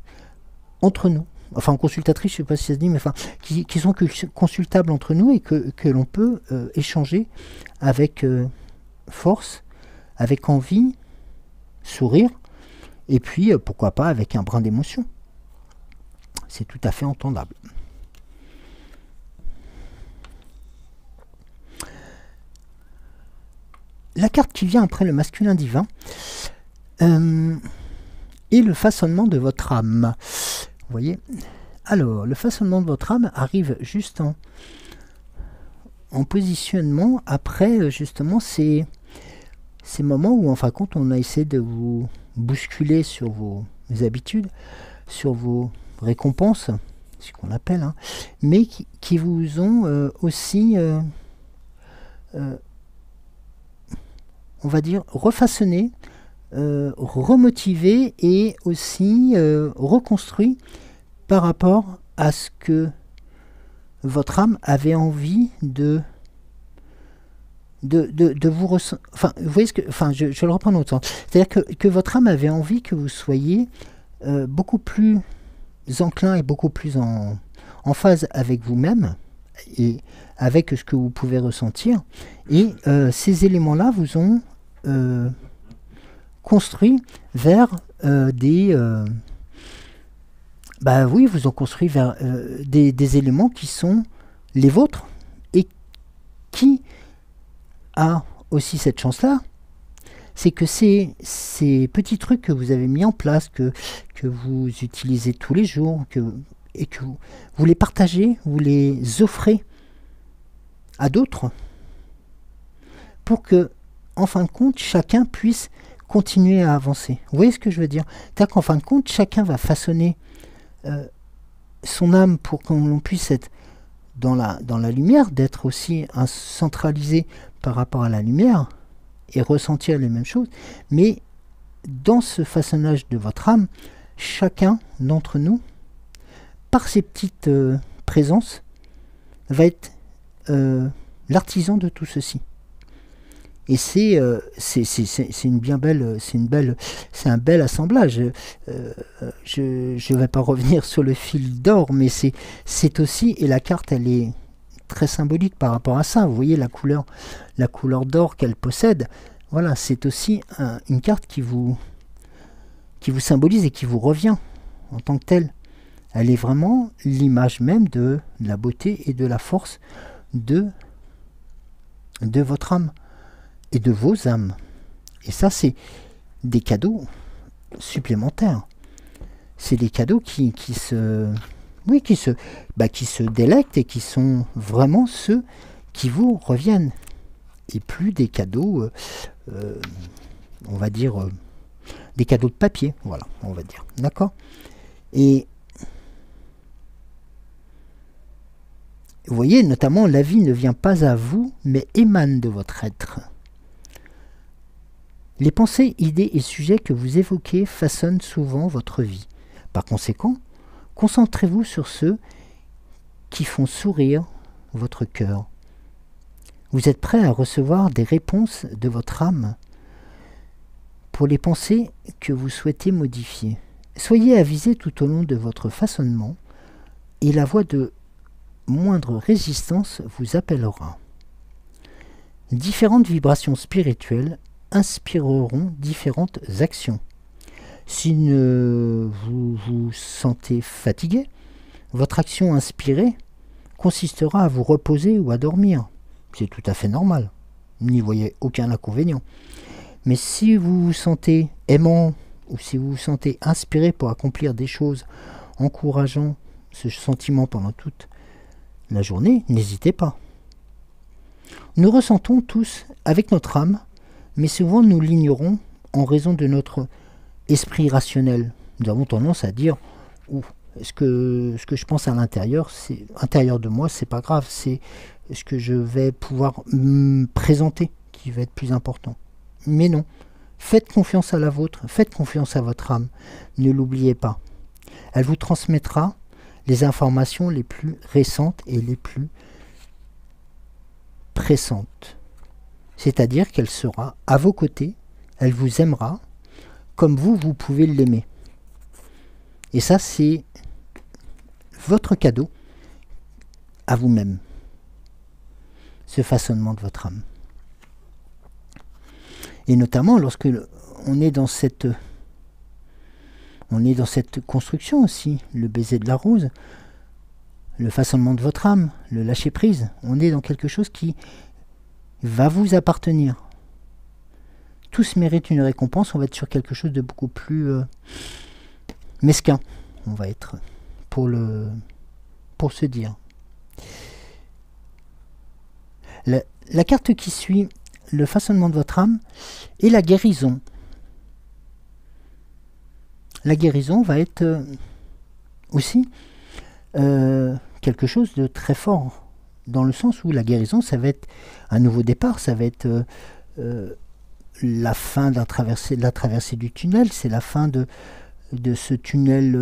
entre nous. Enfin, consultatrices, je ne sais pas si ça se dit, mais enfin, qui sont consultables entre nous et que l'on peut échanger avec force, avec envie, sourire, et puis pourquoi pas avec un brin d'émotion. C'est tout à fait entendable. La carte qui vient après le masculin divin est le façonnement de votre âme. Vous voyez? Alors, le façonnement de votre âme arrive juste en positionnement après justement ces moments où en fin de compte on a essayé de vous bousculer sur vos habitudes, sur vos récompenses, ce qu'on appelle, hein, mais qui vous ont aussi, on va dire, refaçonné, remotivé et aussi reconstruit par rapport à ce que votre âme avait envie de vous ressentir. Enfin, vous voyez ce que. Enfin, je le reprends dans l'autre sens. C'est-à-dire que votre âme avait envie que vous soyez beaucoup plus enclin et beaucoup plus en phase avec vous-même et avec ce que vous pouvez ressentir. Et ces éléments-là vous ont construit vers des... bah oui, vous ont construit vers des éléments qui sont les vôtres et qui a aussi cette chance-là, c'est que ces petits trucs que vous avez mis en place, que vous utilisez tous les jours, et que vous les partagez, vous les offrez à d'autres, pour que, en fin de compte, chacun puisse continuer à avancer. Vous voyez ce que je veux dire? C'est-à-dire qu'en fin de compte, chacun va façonner son âme pour qu'on puisse être dans la lumière, d'être aussi centralisé par rapport à la lumière, et ressentir les mêmes choses, mais dans ce façonnage de votre âme, chacun d'entre nous, par ses petites présences, va être l'artisan de tout ceci. Et c'est une bien belle, c'est un bel assemblage. Je vais pas revenir sur le fil d'or, mais c'est aussi, et la carte elle est très symbolique par rapport à ça. Vous voyez la couleur d'or qu'elle possède. Voilà, c'est aussi une carte qui vous symbolise et qui vous revient en tant que telle. Elle est vraiment l'image même de la beauté et de la force de votre âme et de vos âmes. Et ça, c'est des cadeaux supplémentaires. C'est des cadeaux qui se délectent et qui sont vraiment ceux qui vous reviennent. Et plus des cadeaux, on va dire, des cadeaux de papier, voilà, on va dire. D'accord? Et vous voyez, notamment, la vie ne vient pas à vous, mais émane de votre être. Les pensées, idées et sujets que vous évoquez façonnent souvent votre vie. Par conséquent, concentrez-vous sur ceux qui font sourire votre cœur. Vous êtes prêt à recevoir des réponses de votre âme pour les pensées que vous souhaitez modifier. Soyez avisés tout au long de votre façonnement et la voie de moindre résistance vous appellera. Différentes vibrations spirituelles inspireront différentes actions. Si vous vous sentez fatigué, votre action inspirée consistera à vous reposer ou à dormir. C'est tout à fait normal. N'y voyez aucun inconvénient. Mais si vous vous sentez aimant ou si vous vous sentez inspiré pour accomplir des choses encourageant ce sentiment pendant toute la journée, n'hésitez pas. Nous ressentons tous avec notre âme, mais souvent nous l'ignorons en raison de notre esprit rationnel. Nous avons tendance à dire ce que je pense à l'intérieur, c'est intérieur de moi, c'est pas grave, c'est ce que je vais pouvoir présenter qui va être plus important. Mais non, faites confiance à la vôtre, faites confiance à votre âme, ne l'oubliez pas. Elle vous transmettra les informations les plus récentes et les plus pressantes. C'est-à-dire qu'elle sera à vos côtés, elle vous aimera comme vous pouvez l'aimer. Et ça, c'est votre cadeau à vous-même, ce façonnement de votre âme. Et notamment lorsque on est dans cette construction aussi, le baiser de la rose, le façonnement de votre âme, le lâcher prise, on est dans quelque chose qui va vous appartenir. Tous méritent une récompense, on va être sur quelque chose de beaucoup plus mesquin, on va être, pour se dire. La carte qui suit le façonnement de votre âme est la guérison. La guérison va être aussi quelque chose de très fort, dans le sens où la guérison, ça va être un nouveau départ, ça va être la fin de la traversée du tunnel, c'est la fin de ce tunnel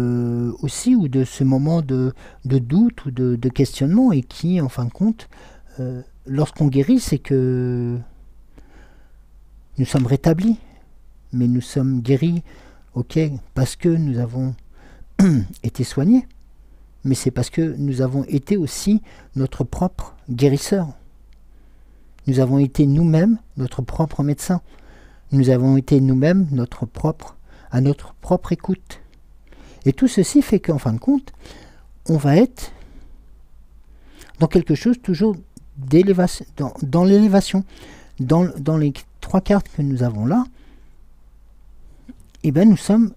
aussi, ou de ce moment de doute ou de questionnement, et qui, en fin de compte, lorsqu'on guérit, c'est que nous sommes rétablis, mais nous sommes guéris, ok, parce que nous avons été soignés, mais c'est parce que nous avons été aussi notre propre guérisseur. Nous avons été nous-mêmes notre propre médecin. Nous avons été nous-mêmes à notre propre écoute. Et tout ceci fait qu'en fin de compte, on va être dans quelque chose toujours d'élévation, dans l'élévation. Dans les 3 cartes que nous avons là, eh ben nous sommes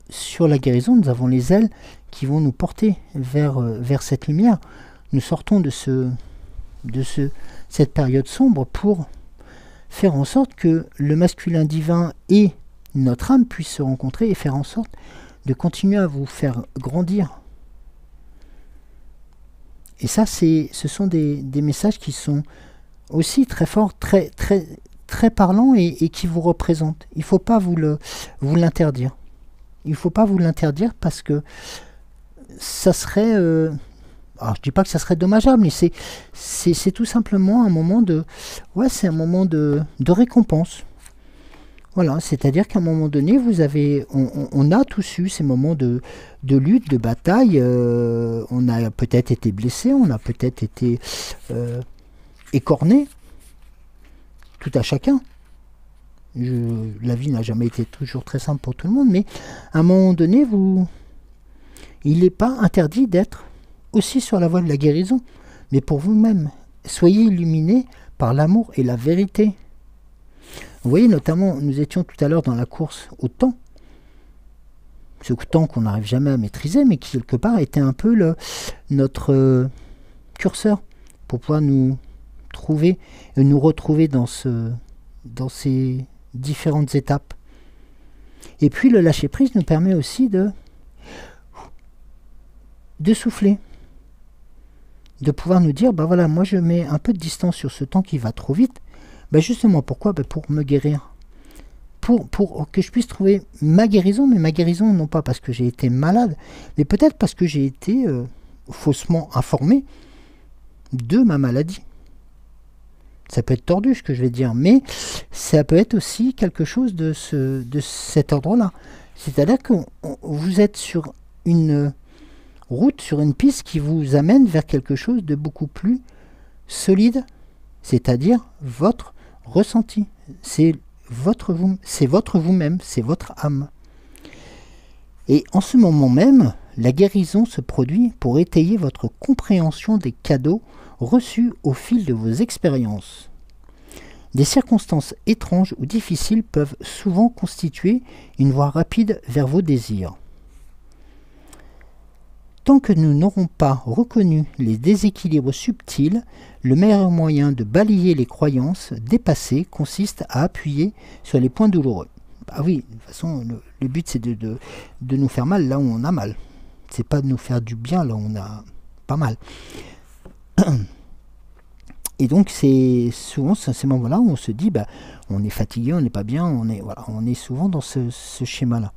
sur la guérison, nous avons les ailes qui vont nous porter vers cette lumière. Nous sortons de cette période sombre pour faire en sorte que le masculin divin et notre âme puissent se rencontrer et faire en sorte de continuer à vous faire grandir. Et ça, ce sont des messages qui sont aussi très forts, très parlants et qui vous représentent. Il ne faut pas vous l'interdire. Il ne faut pas vous l'interdire parce que ça serait... alors je dis pas que ça serait dommageable, mais c'est tout simplement un moment de... Ouais, c'est un moment de récompense. Voilà, c'est-à-dire qu'à un moment donné, on a tous eu ces moments de lutte, de bataille. On a peut-être été blessé, on a peut-être été écorné. Tout à chacun. La vie n'a jamais été toujours très simple pour tout le monde, mais à un moment donné, il n'est pas interdit d'être aussi sur la voie de la guérison, mais pour vous-même. Soyez illuminés par l'amour et la vérité. Vous voyez, notamment, nous étions tout à l'heure dans la course au temps. Ce temps qu'on n'arrive jamais à maîtriser, mais qui, quelque part, était un peu notre curseur pour pouvoir nous trouver et nous retrouver dans ces différentes étapes. Et puis, le lâcher-prise nous permet aussi de souffler. De pouvoir nous dire, bah voilà, moi je mets un peu de distance sur ce temps qui va trop vite. Bah justement, pourquoi? Bah pour me guérir. Pour que je puisse trouver ma guérison, mais ma guérison non pas parce que j'ai été malade, mais peut-être parce que j'ai été faussement informé de ma maladie. Ça peut être tordu ce que je vais dire, mais ça peut être aussi quelque chose de cet ordre-là. C'est-à-dire que vous êtes sur une route, sur une piste qui vous amène vers quelque chose de beaucoup plus solide, c'est-à-dire votre ressenti. C'est votre vous-même, c'est votre âme. Et en ce moment même, la guérison se produit pour étayer votre compréhension des cadeaux reçus au fil de vos expériences. Des circonstances étranges ou difficiles peuvent souvent constituer une voie rapide vers vos désirs. Tant que nous n'aurons pas reconnu les déséquilibres subtils, le meilleur moyen de balayer les croyances dépassées consiste à appuyer sur les points douloureux. Bah oui, de toute façon, le but c'est de nous faire mal là où on a mal. C'est pas de nous faire du bien là où on a pas mal. Et donc c'est souvent ces moments-là où on se dit, bah, on est fatigué, on n'est pas bien, on est souvent dans ce schéma-là.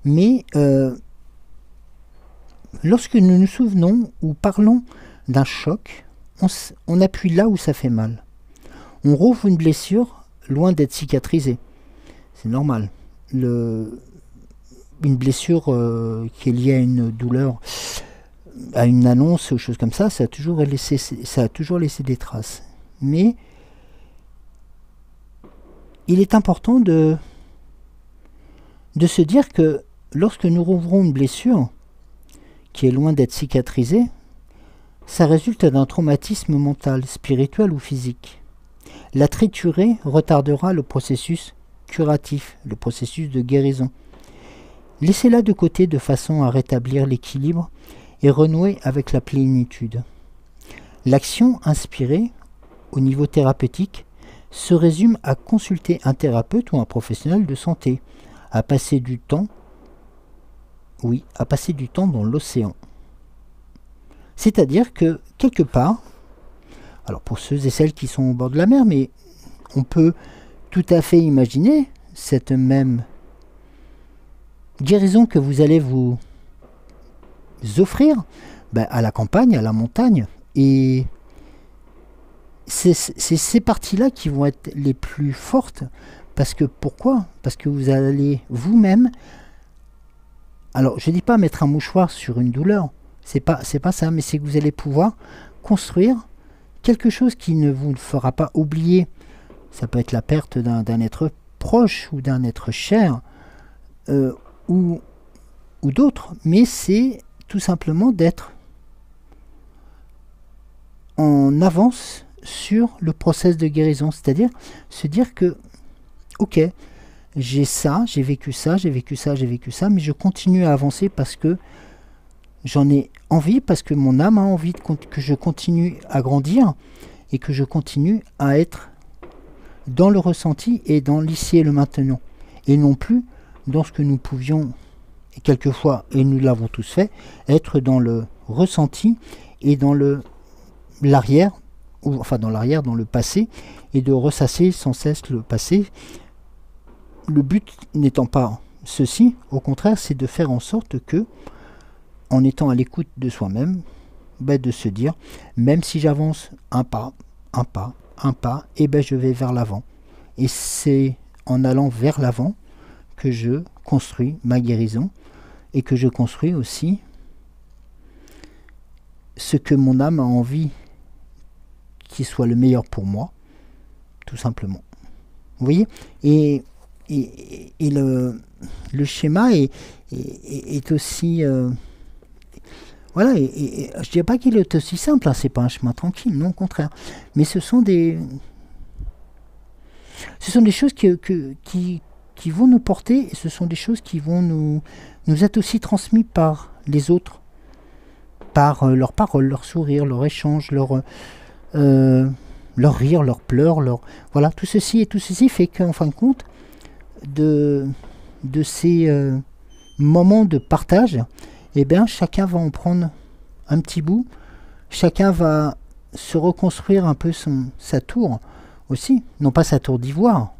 Mais lorsque nous nous souvenons ou parlons d'un choc, on appuie là où ça fait mal. On rouvre une blessure loin d'être cicatrisée. C'est normal. Une blessure qui est liée à une douleur, à une annonce, ou choses comme ça, ça a toujours laissé des traces. Mais il est important de se dire que lorsque nous rouvrons une blessure qui est loin d'être cicatrisée, ça résulte d'un traumatisme mental, spirituel ou physique. La triturer retardera le processus curatif, le processus de guérison. Laissez-la de côté de façon à rétablir l'équilibre et renouer avec la plénitude. L'action inspirée, au niveau thérapeutique, se résume à consulter un thérapeute ou un professionnel de santé, à passer du temps dans l'océan. C'est-à-dire que, quelque part, alors pour ceux et celles qui sont au bord de la mer, mais on peut tout à fait imaginer cette même guérison que vous allez vous offrir à la campagne, à la montagne. Et c'est ces parties-là qui vont être les plus fortes. Parce que pourquoi? Parce que vous allez vous-même, alors je ne dis pas mettre un mouchoir sur une douleur, c'est pas ça, mais c'est que vous allez pouvoir construire quelque chose qui ne vous fera pas oublier. Ça peut être la perte d'un être proche ou d'un être cher ou d'autres, mais c'est tout simplement d'être en avance sur le process de guérison, c'est-à-dire se dire que ok, j'ai ça, j'ai vécu ça, j'ai vécu ça, j'ai vécu ça, mais je continue à avancer parce que j'en ai envie, parce que mon âme a envie que je continue à grandir et que je continue à être dans le ressenti et dans l'ici et le maintenant, et non plus dans ce que nous pouvions, et quelquefois, et nous l'avons tous fait, être dans le ressenti et dans l'arrière, ou enfin dans l'arrière, dans le passé, et de ressasser sans cesse le passé. Le but n'étant pas ceci, au contraire, c'est de faire en sorte que, en étant à l'écoute de soi-même, de se dire, même si j'avance un pas, et je vais vers l'avant. Et c'est en allant vers l'avant que je construis ma guérison et que je construis aussi ce que mon âme a envie qui soit le meilleur pour moi, tout simplement. Vous voyez? Et le schéma est aussi... voilà, et je ne dirais pas qu'il est aussi simple, hein, c'est pas un chemin tranquille, non, au contraire. Mais ce sont des choses qui vont nous porter, et ce sont des choses qui vont nous être aussi transmises par les autres, par leurs paroles, leurs sourires, leurs échanges, leurs rires, leurs pleurs, voilà, tout ceci fait qu'en fin de compte, de ces moments de partage, chacun va en prendre un petit bout, chacun va se reconstruire un peu sa tour aussi, non pas sa tour d'ivoire,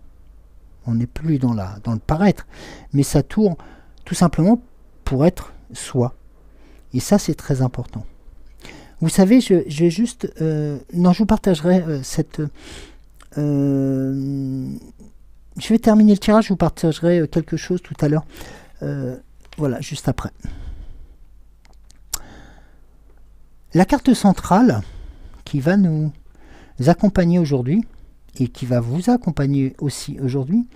on n'est plus dans le paraître, mais sa tour tout simplement pour être soi. Et ça, c'est très important. Vous savez, je vais juste... non, je vous partagerai je vais terminer le tirage, je vous partagerai quelque chose tout à l'heure. Voilà, juste après. La carte centrale qui va nous accompagner aujourd'hui, et qui va vous accompagner aussi aujourd'hui,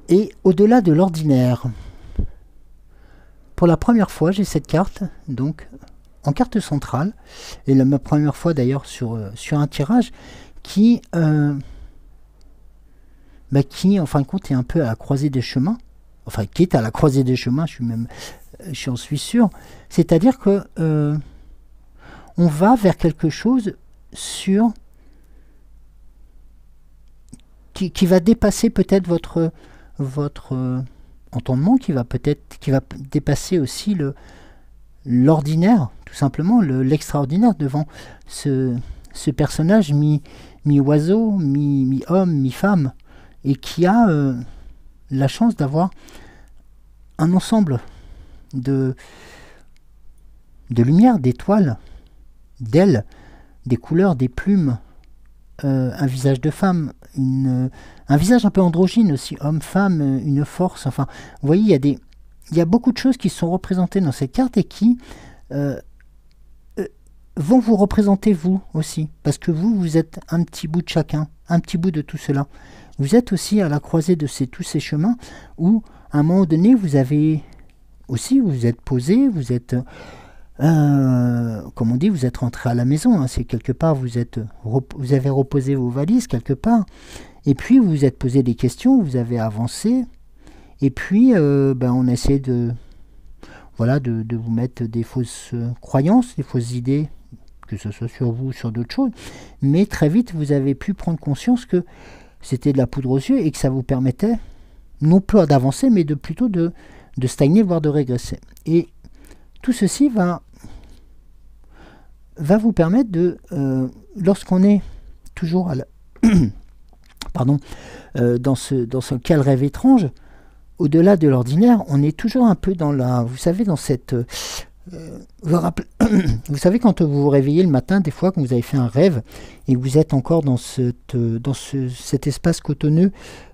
est au-delà de l'ordinaire. Pour la première fois, j'ai cette carte, donc en carte centrale, et ma première fois d'ailleurs sur un tirage qui, en fin de compte, est un peu à la croisée des chemins, enfin qui est à la croisée des chemins, j'en suis sûr, c'est-à-dire que on va vers quelque chose qui va dépasser peut-être votre entendement, qui va dépasser aussi l'ordinaire, tout simplement, l'extraordinaire devant ce personnage mi-oiseau, mi-homme, mi-femme, et qui a la chance d'avoir un ensemble de lumière, d'étoiles, d'ailes, des couleurs, des plumes, un visage de femme, un visage un peu androgyne aussi, homme-femme, une force, enfin, vous voyez, il y a beaucoup de choses qui sont représentées dans cette carte et qui vont vous représenter vous aussi, parce que vous êtes un petit bout de chacun, un petit bout de tout cela. Vous êtes aussi à la croisée de tous ces chemins où, à un moment donné, vous êtes posé, vous êtes... comme on dit, vous êtes rentré à la maison, hein, c'est quelque part, vous avez reposé vos valises quelque part, et puis vous vous êtes posé des questions, vous avez avancé, et puis on essaie de vous mettre des fausses croyances, des fausses idées, que ce soit sur vous ou sur d'autres choses, mais très vite vous avez pu prendre conscience que c'était de la poudre aux yeux et que ça vous permettait non pas d'avancer, mais plutôt de stagner, voire de régresser. Et tout ceci va va vous permettre de, lorsqu'on est toujours à la pardon, dans ce quel rêve étrange, au-delà de l'ordinaire, on est toujours un peu dans la, vous savez, dans cette, vous savez quand vous vous réveillez le matin, des fois quand vous avez fait un rêve et vous êtes encore dans cet espace cotonneux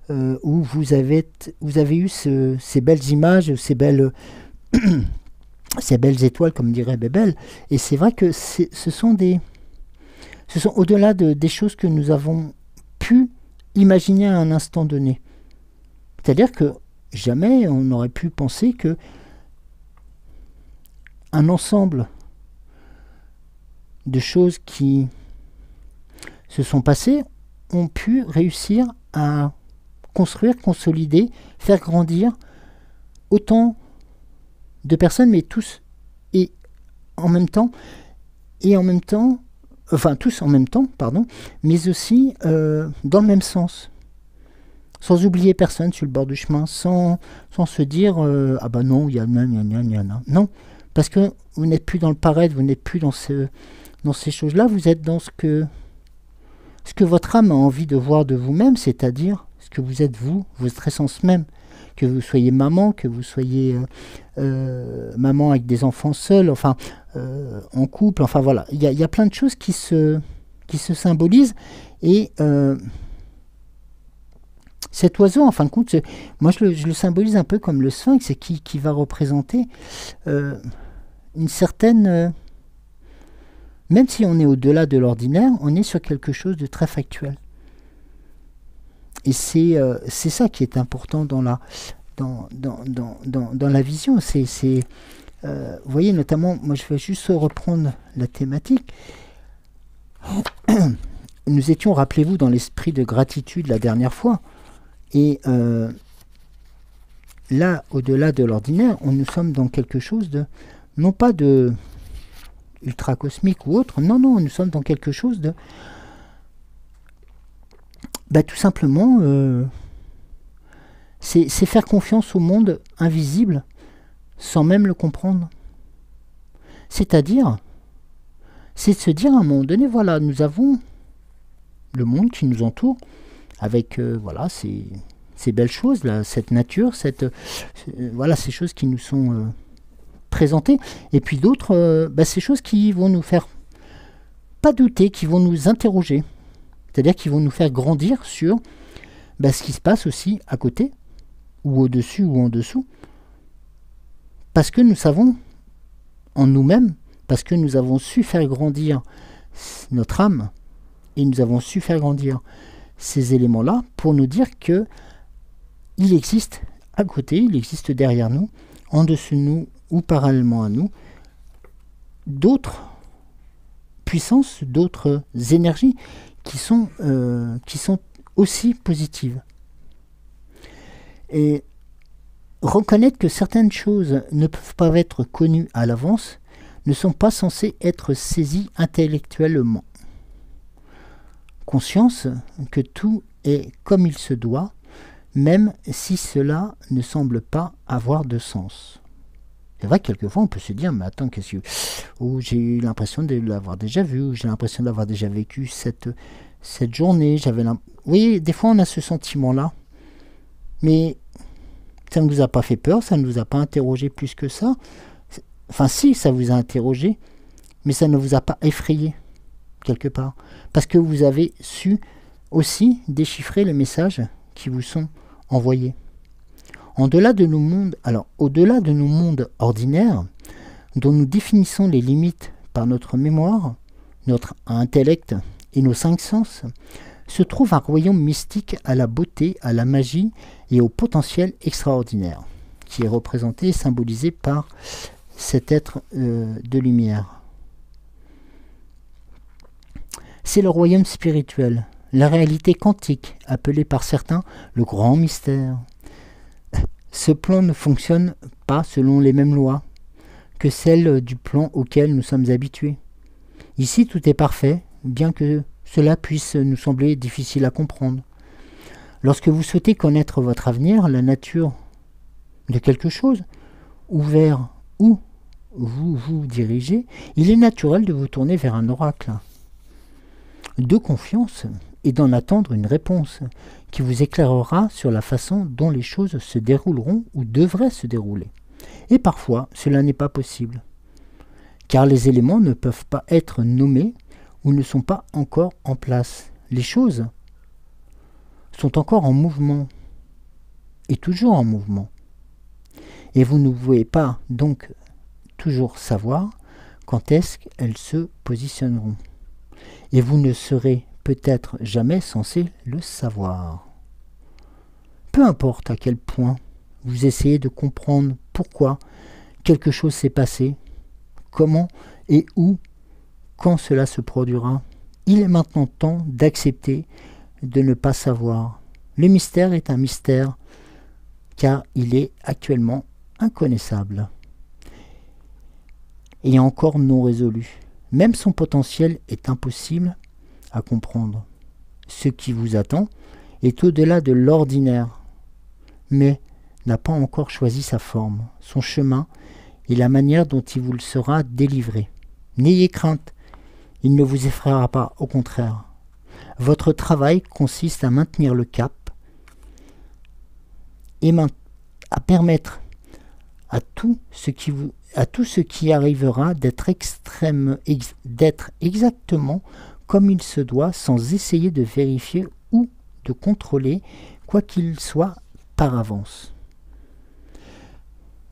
où vous avez eu ces belles images, ces belles étoiles, comme dirait Bébel. Et c'est vrai que ce sont au-delà des choses que nous avons pu imaginer à un instant donné. C'est-à-dire que jamais on n'aurait pu penser que un ensemble de choses qui se sont passées ont pu réussir à construire, consolider, faire grandir autant de personnes, mais tous et en même temps, enfin tous en même temps, pardon, mais aussi dans le même sens, sans oublier personne sur le bord du chemin, sans se dire ah bah non, il y a non, parce que vous n'êtes plus dans le paraître, vous n'êtes plus dans ces choses-là, vous êtes dans ce que votre âme a envie de voir de vous-même, c'est-à-dire ce que vous êtes vous, votre essence même. Que vous soyez maman, que vous soyez maman avec des enfants seuls, enfin en couple, enfin voilà, il y a plein de choses qui se symbolisent. Et cet oiseau, en fin de compte, moi je le symbolise un peu comme le sphinx, qui va représenter une certaine... même si on est au-delà de l'ordinaire, on est sur quelque chose de très factuel. Et c'est ça qui est important dans la vision. Vous voyez, notamment, moi je vais juste reprendre la thématique. Nous étions, rappelez-vous, dans l'esprit de gratitude la dernière fois. Et là, au-delà de l'ordinaire, nous sommes dans quelque chose de, non pas de ultra cosmique ou autre, non, nous sommes dans quelque chose de... tout simplement, c'est faire confiance au monde invisible sans même le comprendre. C'est-à-dire, c'est de se dire à un moment donné, voilà, nous avons le monde qui nous entoure avec voilà, ces belles choses, là, cette nature, voilà, ces choses qui nous sont présentées, et puis d'autres, ces choses qui vont nous faire pas douter, qui vont nous interroger. C'est-à-dire qu'ils vont nous faire grandir sur ce qui se passe aussi à côté, ou au-dessus, ou en dessous. Parce que nous savons en nous-mêmes, parce que nous avons su faire grandir notre âme, et nous avons su faire grandir ces éléments-là, pour nous dire que il existe à côté, il existe derrière nous, en dessous de nous, ou parallèlement à nous, d'autres puissances, d'autres énergies, qui sont aussi positives. Et reconnaître que certaines choses ne peuvent pas être connues à l'avance, ne sont pas censées être saisies intellectuellement. Conscience que tout est comme il se doit, même si cela ne semble pas avoir de sens. C'est vrai que quelquefois on peut se dire, mais attends, qu'est-ce que... Ou j'ai eu l'impression de l'avoir déjà vu, ou j'ai l'impression d'avoir déjà vécu cette journée. Oui, des fois on a ce sentiment-là. Mais ça ne vous a pas fait peur, ça ne vous a pas interrogé plus que ça. Enfin si, ça vous a interrogé, mais ça ne vous a pas effrayé, quelque part. Parce que vous avez su aussi déchiffrer les messages qui vous sont envoyés. Au-delà de nos mondes ordinaires, dont nous définissons les limites par notre mémoire, notre intellect et nos 5 sens, se trouve un royaume mystique à la beauté, à la magie et au potentiel extraordinaire, qui est représenté et symbolisé par cet être de lumière. C'est le royaume spirituel, la réalité quantique, appelée par certains le grand mystère. Ce plan ne fonctionne pas selon les mêmes lois que celles du plan auquel nous sommes habitués. Ici, tout est parfait, bien que cela puisse nous sembler difficile à comprendre. Lorsque vous souhaitez connaître votre avenir, la nature de quelque chose, ou vers où vous vous dirigez, il est naturel de vous tourner vers un oracle de confiance et d'en attendre une réponse qui vous éclairera sur la façon dont les choses se dérouleront ou devraient se dérouler. Et parfois, cela n'est pas possible, car les éléments ne peuvent pas être nommés ou ne sont pas encore en place. Les choses sont encore en mouvement, et toujours en mouvement. Et vous ne pouvez pas donc toujours savoir quand est-ce qu'elles se positionneront. Et vous ne serez peut-être jamais censé le savoir. Peu importe à quel point vous essayez de comprendre pourquoi quelque chose s'est passé, comment et où, quand cela se produira, il est maintenant temps d'accepter de ne pas savoir. Le mystère est un mystère, car il est actuellement inconnaissable et encore non résolu. Même son potentiel est impossible à comprendre. Ce qui vous attend est au-delà de l'ordinaire, mais n'a pas encore choisi sa forme, son chemin et la manière dont il vous le sera délivré. N'ayez crainte, il ne vous effraiera pas, au contraire. Votre travail consiste à maintenir le cap et à permettre à tout ce qui arrivera d'être exactement comme il se doit, sans essayer de vérifier ou de contrôler quoi qu'il soit par avance.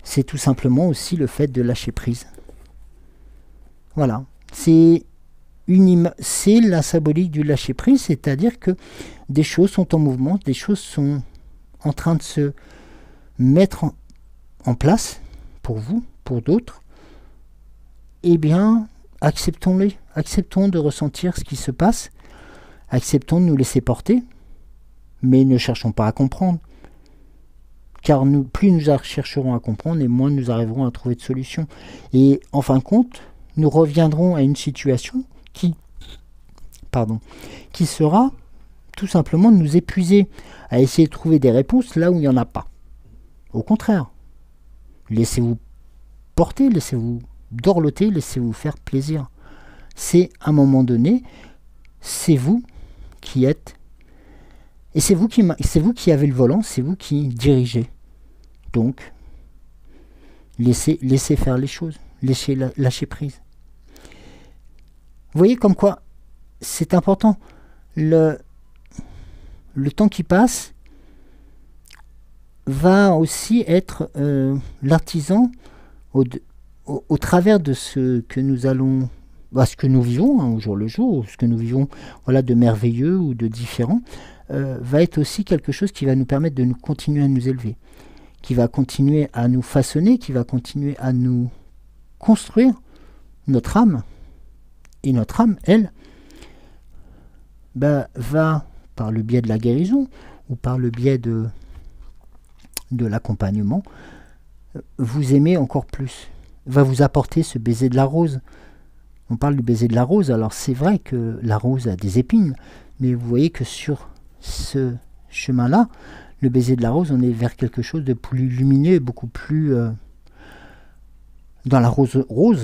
C'est tout simplement aussi le fait de lâcher prise. Voilà, c'est la symbolique du lâcher prise, c'est-à-dire que des choses sont en mouvement, des choses sont en train de se mettre en place pour vous, pour d'autres. Eh bien, acceptons-les, acceptons de ressentir ce qui se passe, acceptons de nous laisser porter, mais ne cherchons pas à comprendre. Car plus nous chercherons à comprendre, et moins nous arriverons à trouver de solutions. Et en fin de compte, nous reviendrons à une situation qui sera tout simplement de nous épuiser à essayer de trouver des réponses là où il n'y en a pas. Au contraire, laissez-vous porter, laissez-vous dorloter, laissez-vous faire plaisir. C'est à un moment donné, c'est vous qui êtes, et c'est vous qui avez le volant, c'est vous qui dirigez. Donc, laissez faire les choses, lâcher prise. Vous voyez comme quoi c'est important. Le temps qui passe va aussi être l'artisan au travers de ce que nous allons, ce que nous vivons au jour le jour, ce que nous vivons de merveilleux ou de différent, va être aussi quelque chose qui va nous permettre de nous continuer à nous élever, qui va continuer à nous façonner, qui va continuer à nous construire notre âme. Et notre âme, elle, va, par le biais de la guérison, ou par le biais de l'accompagnement, vous aimer encore plus, va vous apporter ce baiser de la rose. On parle du baiser de la rose, alors c'est vrai que la rose a des épines, mais vous voyez que sur ce chemin-là, le baiser de la rose, on est vers quelque chose de plus lumineux, beaucoup plus dans la rose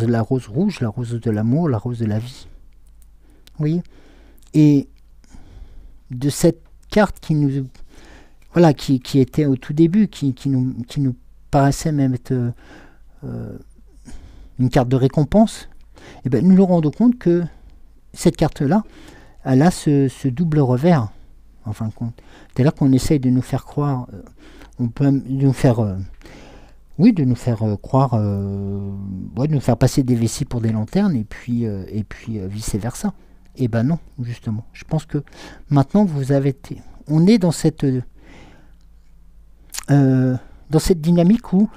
la rose rouge, la rose de l'amour, la rose de la vie. Vous voyez? Et de cette carte qui nous, qui était au tout début, qui nous paraissait même être une carte de récompense, et nous nous rendons compte que cette carte-là, elle a ce double revers, en fin de compte. C'est-à-dire qu'on essaye de nous faire croire, on peut nous faire, de nous faire croire, de nous faire passer des vessies pour des lanternes, et puis vice-versa. Et non, justement. Je pense que maintenant, on est dans cette dynamique où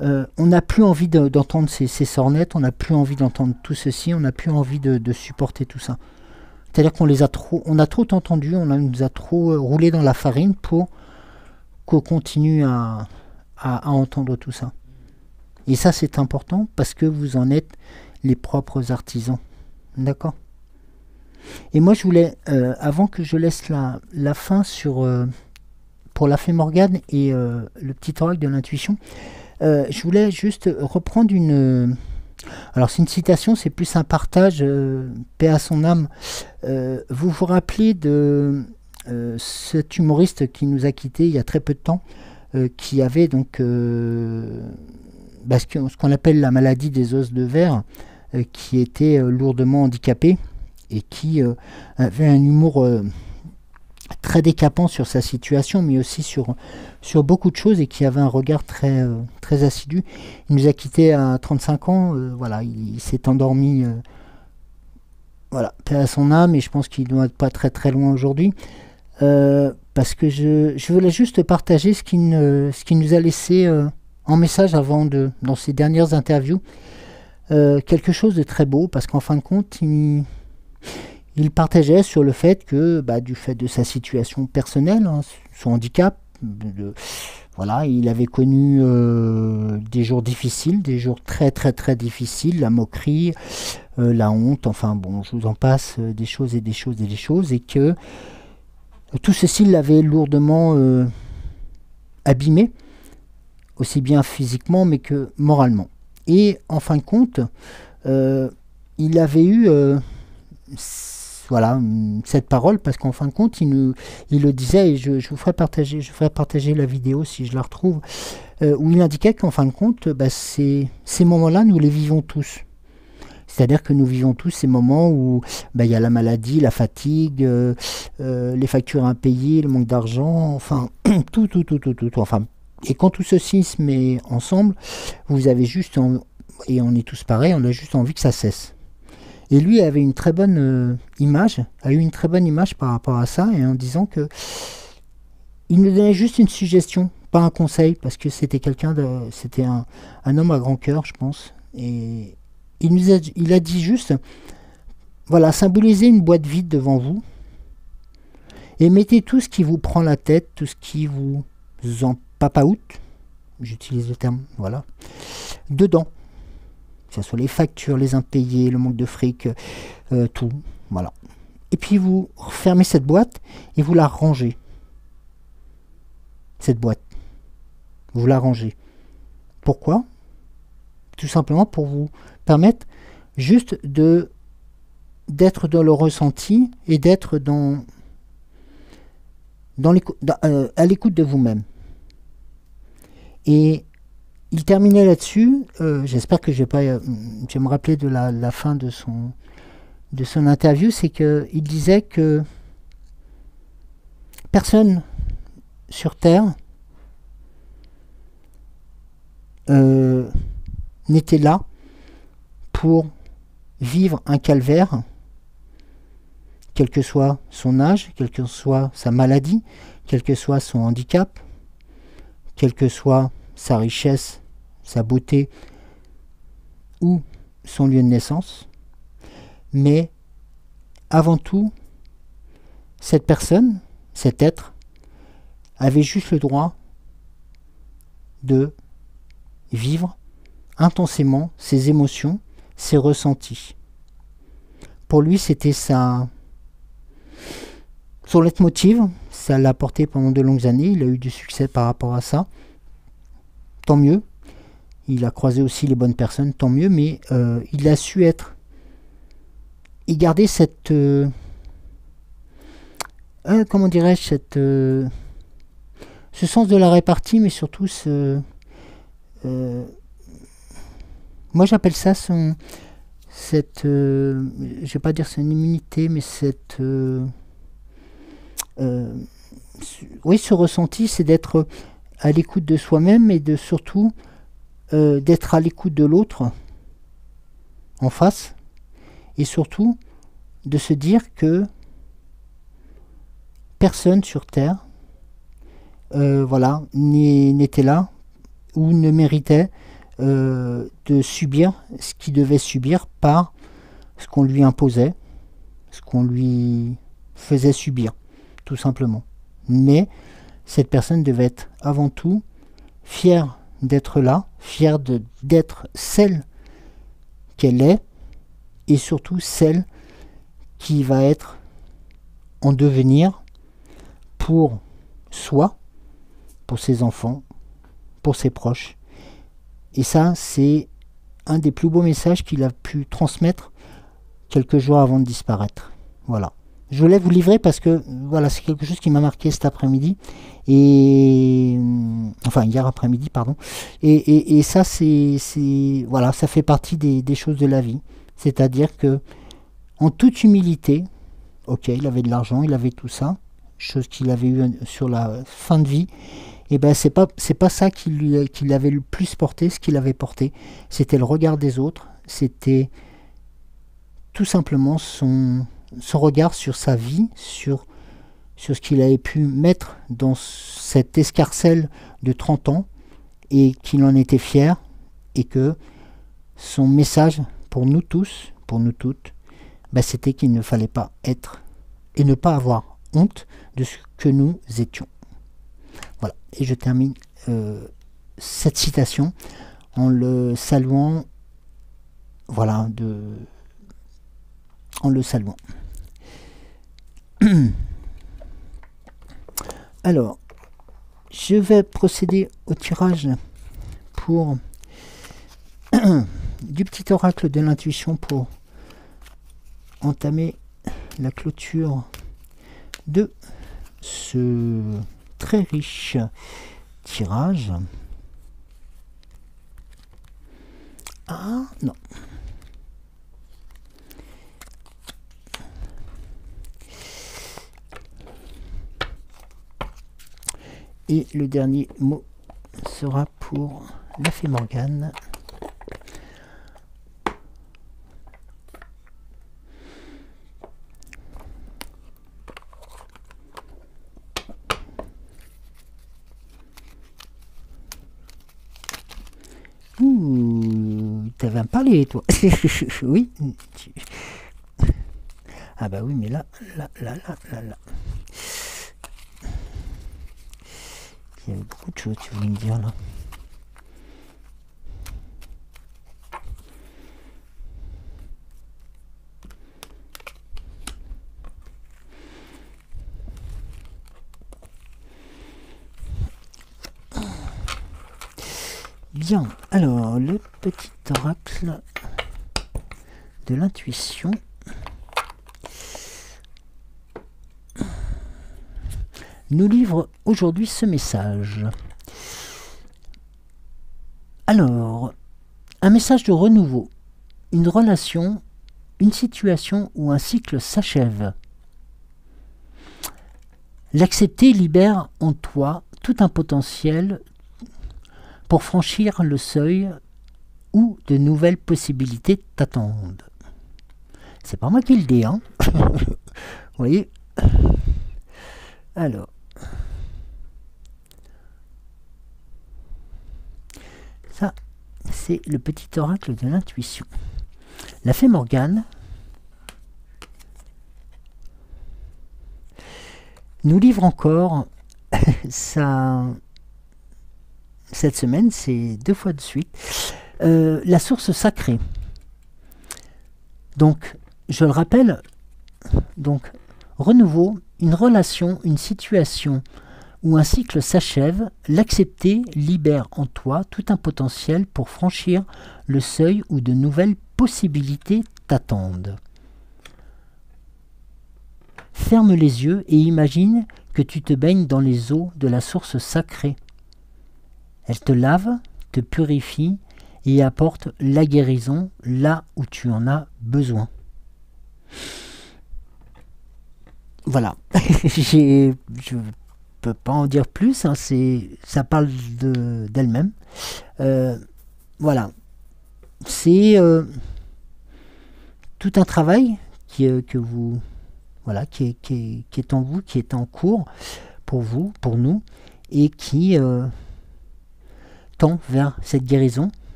on n'a plus envie d'entendre ces sornettes, on n'a plus envie d'entendre tout ceci, on n'a plus envie de supporter tout ça. C'est-à-dire on a trop entendu, nous a trop roulé dans la farine pour qu'on continue à entendre tout ça. Et ça, c'est important parce que vous en êtes les propres artisans. D'accord ? Et moi, je voulais, avant que je laisse la fin pour la fée Morgane et le petit oracle de l'intuition, Je voulais juste reprendre une... Alors c'est une citation, c'est plus un partage, paix à son âme. Vous vous rappelez de cet humoriste qui nous a quittés il y a très peu de temps, qui avait donc ce qu'on appelle la maladie des os de verre, qui était lourdement handicapé et qui avait un humour très décapant sur sa situation, mais aussi sur beaucoup de choses, et qui avait un regard très, très assidu. Il nous a quittés à 35 ans, voilà, il s'est endormi, voilà, paix à son âme, et je pense qu'il ne doit être pas très très loin aujourd'hui, parce que je voulais juste partager ce qu'il nous a laissé en message dans ses dernières interviews, quelque chose de très beau, parce qu'en fin de compte, il partageait sur le fait que, du fait de sa situation personnelle, hein, son handicap, voilà, il avait connu des jours difficiles, des jours très très très difficiles, la moquerie, la honte, enfin bon, je vous en passe, des choses et des choses et des choses, et que tout ceci l'avait lourdement abîmé, aussi bien physiquement mais que moralement. Et en fin de compte, il avait eu voilà, cette parole, parce qu'en fin de compte, il le disait, et je vous ferai partager la vidéo si je la retrouve, où il indiquait qu'en fin de compte, ces moments-là, nous les vivons tous. C'est-à-dire que nous vivons tous ces moments où il y a la maladie, la fatigue, les factures impayées, le manque d'argent, enfin, tout, enfin. Et quand tout ceci se met ensemble, vous avez juste, et on est tous pareils, on a juste envie que ça cesse. Et lui avait une très bonne image, a eu une très bonne image par rapport à ça, et en disant que il nous donnait juste une suggestion, pas un conseil, parce que c'était c'était un homme à grand cœur, je pense. Et il a dit juste, voilà, symbolisez une boîte vide devant vous, et mettez tout ce qui vous prend la tête, tout ce qui vous empapaoute, j'utilise le terme, voilà, dedans. Que ce soit les factures, les impayés, le manque de fric, tout, voilà. Et puis vous refermez cette boîte et vous la rangez. Cette boîte, vous la rangez. Pourquoi? Tout simplement pour vous permettre juste d'être dans le ressenti et d'être à l'écoute de vous-même. Et il terminait là-dessus, j'espère que je vais me rappeler de la fin de son interview, c'est qu'il disait que personne sur Terre n'était là pour vivre un calvaire, quel que soit son âge, quelle que soit sa maladie, quel que soit son handicap, quelle que soit sa richesse, sa beauté ou son lieu de naissance. Mais avant tout, cette personne, cet être, avait juste le droit de vivre intensément ses émotions, ses ressentis. Pour lui, c'était son leitmotiv. Ça l'a porté pendant de longues années. Il a eu du succès par rapport à ça. Tant mieux. Il a croisé aussi les bonnes personnes, tant mieux, mais il a su être et garder cette comment dirais-je, ce sens de la répartie, mais surtout moi j'appelle ça je vais pas dire son immunité, mais oui, ce ressenti, c'est d'être à l'écoute de soi-même et surtout d'être à l'écoute de l'autre en face, et surtout de se dire que personne sur Terre voilà, n'était là ou ne méritait de subir ce qu'il devait subir par ce qu'on lui imposait, ce qu'on lui faisait subir, tout simplement. Mais cette personne devait être avant tout fière d'être là, fière d'être celle qu'elle est, et surtout celle qui va être en devenir pour soi, pour ses enfants, pour ses proches, Et ça, c'est un des plus beaux messages qu'il a pu transmettre quelques jours avant de disparaître. Voilà. Je voulais vous livrer parce que voilà, c'est quelque chose qui m'a marqué cet après-midi. Et enfin, hier après-midi, pardon. Et ça, voilà, ça fait partie des choses de la vie. C'est-à-dire que, en toute humilité, ok, il avait de l'argent, il avait tout ça, chose qu'il avait eu sur la fin de vie. Et ben c'est pas ça qui l'avait le plus porté. Ce qu'il avait porté, c'était le regard des autres, c'était tout simplement son regard sur sa vie, sur ce qu'il avait pu mettre dans cette escarcelle de 30 ans, et qu'il en était fier, et que son message pour nous tous, pour nous toutes, ben c'était qu'il ne fallait pas être et ne pas avoir honte de ce que nous étions. Voilà, et je termine cette citation en le saluant, voilà, en le saluant. Alors, je vais procéder au tirage pour du petit oracle de l'intuition pour entamer la clôture de ce très riche tirage. Ah non. Et le dernier mot sera pour la fée Morgane. Ouh, t'avais à me parler, toi. Oui. Ah bah oui, mais là. Il y avait beaucoup de choses que tu voulais me dire là. Bien, alors le petit oracle de l'intuition nous livre aujourd'hui ce message. Alors, un message de renouveau, une relation, une situation ou un cycle s'achève. L'accepter libère en toi tout un potentiel pour franchir le seuil où de nouvelles possibilités t'attendent. C'est pas moi qui le dis, hein. Vous voyez. Alors, ça, c'est le petit oracle de l'intuition. La fée Morgane nous livre encore cette semaine, c'est 2 fois de suite, la source sacrée. Donc, je le rappelle, donc, renouveau, une relation, une situation où un cycle s'achève, l'accepter libère en toi tout un potentiel pour franchir le seuil où de nouvelles possibilités t'attendent. Ferme les yeux et imagine que tu te baignes dans les eaux de la source sacrée. Elle te lave, te purifie et apporte la guérison là où tu en as besoin. Voilà, je ne peux pas en dire plus, hein, ça parle d'elle-même. Voilà, c'est tout un travail que vous, voilà, qui est en vous, qui est en cours pour vous, pour nous, et qui tend vers cette guérison.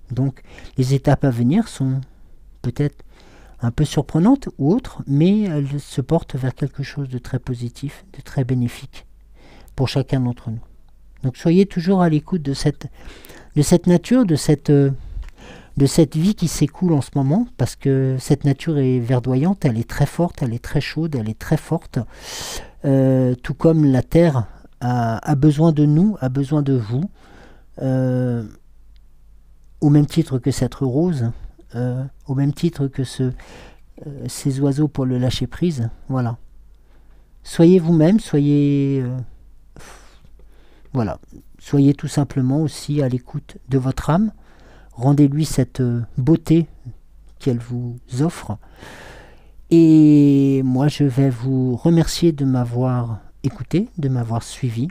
Donc les étapes à venir sont peut-être un peu surprenante ou autre, mais elle se porte vers quelque chose de très positif, de très bénéfique pour chacun d'entre nous. Donc soyez toujours à l'écoute de cette nature, de cette vie qui s'écoule en ce moment, parce que cette nature est verdoyante, elle est très forte, elle est très chaude, elle est très forte, tout comme la terre a besoin de nous, a besoin de vous. au même titre que cette rose, au même titre que ces oiseaux pour le lâcher prise. Voilà. Soyez vous-même, voilà. Soyez tout simplement aussi à l'écoute de votre âme. Rendez-lui cette beauté qu'elle vous offre. Et moi, je vais vous remercier de m'avoir écouté, de m'avoir suivi.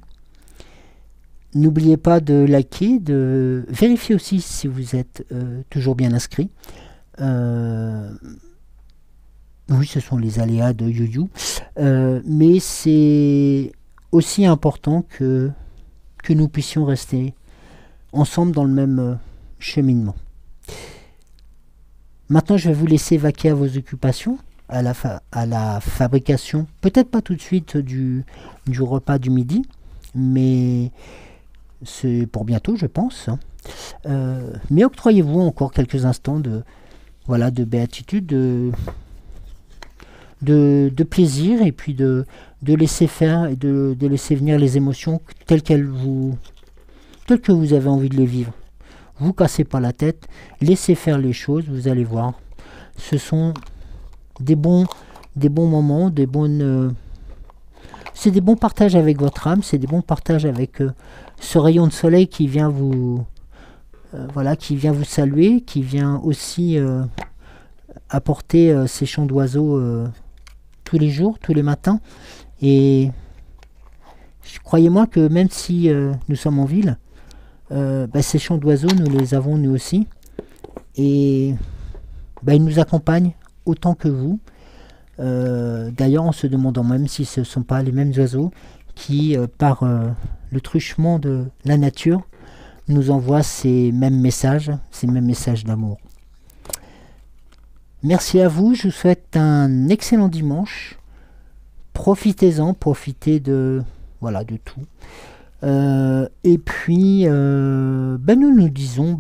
N'oubliez pas de liker, de vérifier aussi si vous êtes toujours bien inscrit. Oui, ce sont les aléas de YouYou. Mais c'est aussi important que nous puissions rester ensemble dans le même cheminement. Maintenant, je vais vous laisser vaquer à vos occupations, à la fabrication, peut-être pas tout de suite du repas du midi, mais c'est pour bientôt, je pense. Mais octroyez-vous encore quelques instants de béatitude, de plaisir, et puis de laisser faire et de laisser venir les émotions telles que vous avez envie de les vivre. Vous cassez pas la tête, laissez faire les choses, vous allez voir. Ce sont des bons moments, c'est des bons partages avec votre âme, c'est des bons partages avec ce rayon de soleil qui vient vous saluer, qui vient aussi apporter ces chants d'oiseaux tous les jours, tous les matins. Et croyez-moi que même si nous sommes en ville, ces chants d'oiseaux, nous les avons nous aussi. Et ils nous accompagnent autant que vous. D'ailleurs, en se demandant même si ce ne sont pas les mêmes oiseaux qui, par le truchement de la nature, nous envoient ces mêmes messages d'amour. Merci à vous, je vous souhaite un excellent dimanche. Profitez-en, profitez de tout. Et puis, nous nous disons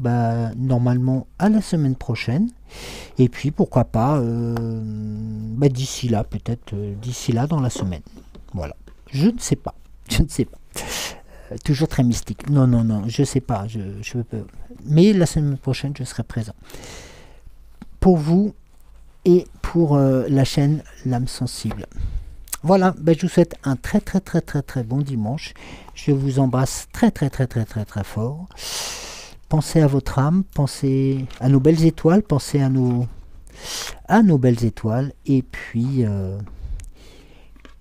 normalement à la semaine prochaine. Et puis, pourquoi pas, d'ici là, peut-être d'ici là dans la semaine. Voilà. Je ne sais pas. Toujours très mystique. Non, je sais pas. Je peux. Mais la semaine prochaine, je serai présent. Pour vous et pour la chaîne L'âme sensible. Voilà, je vous souhaite un très bon dimanche. Je vous embrasse très fort. Pensez à votre âme, pensez à nos belles étoiles, pensez à nos belles étoiles. Et puis,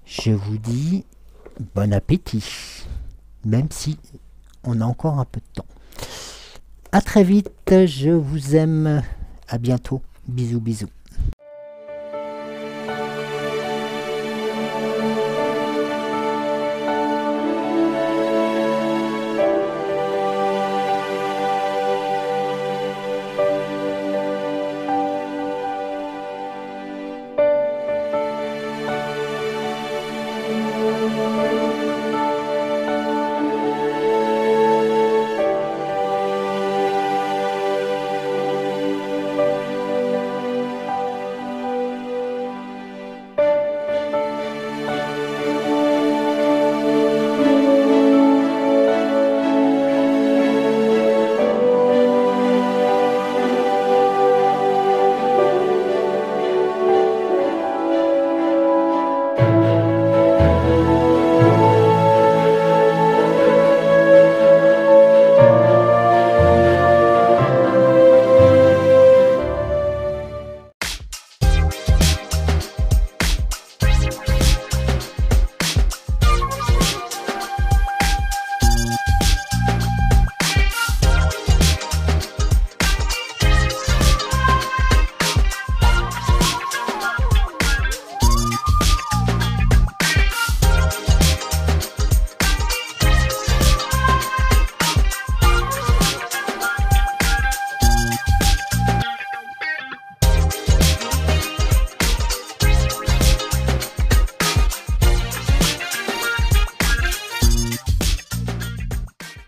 je vous dis bon appétit, même si on a encore un peu de temps. À très vite, je vous aime. À bientôt. Bisous.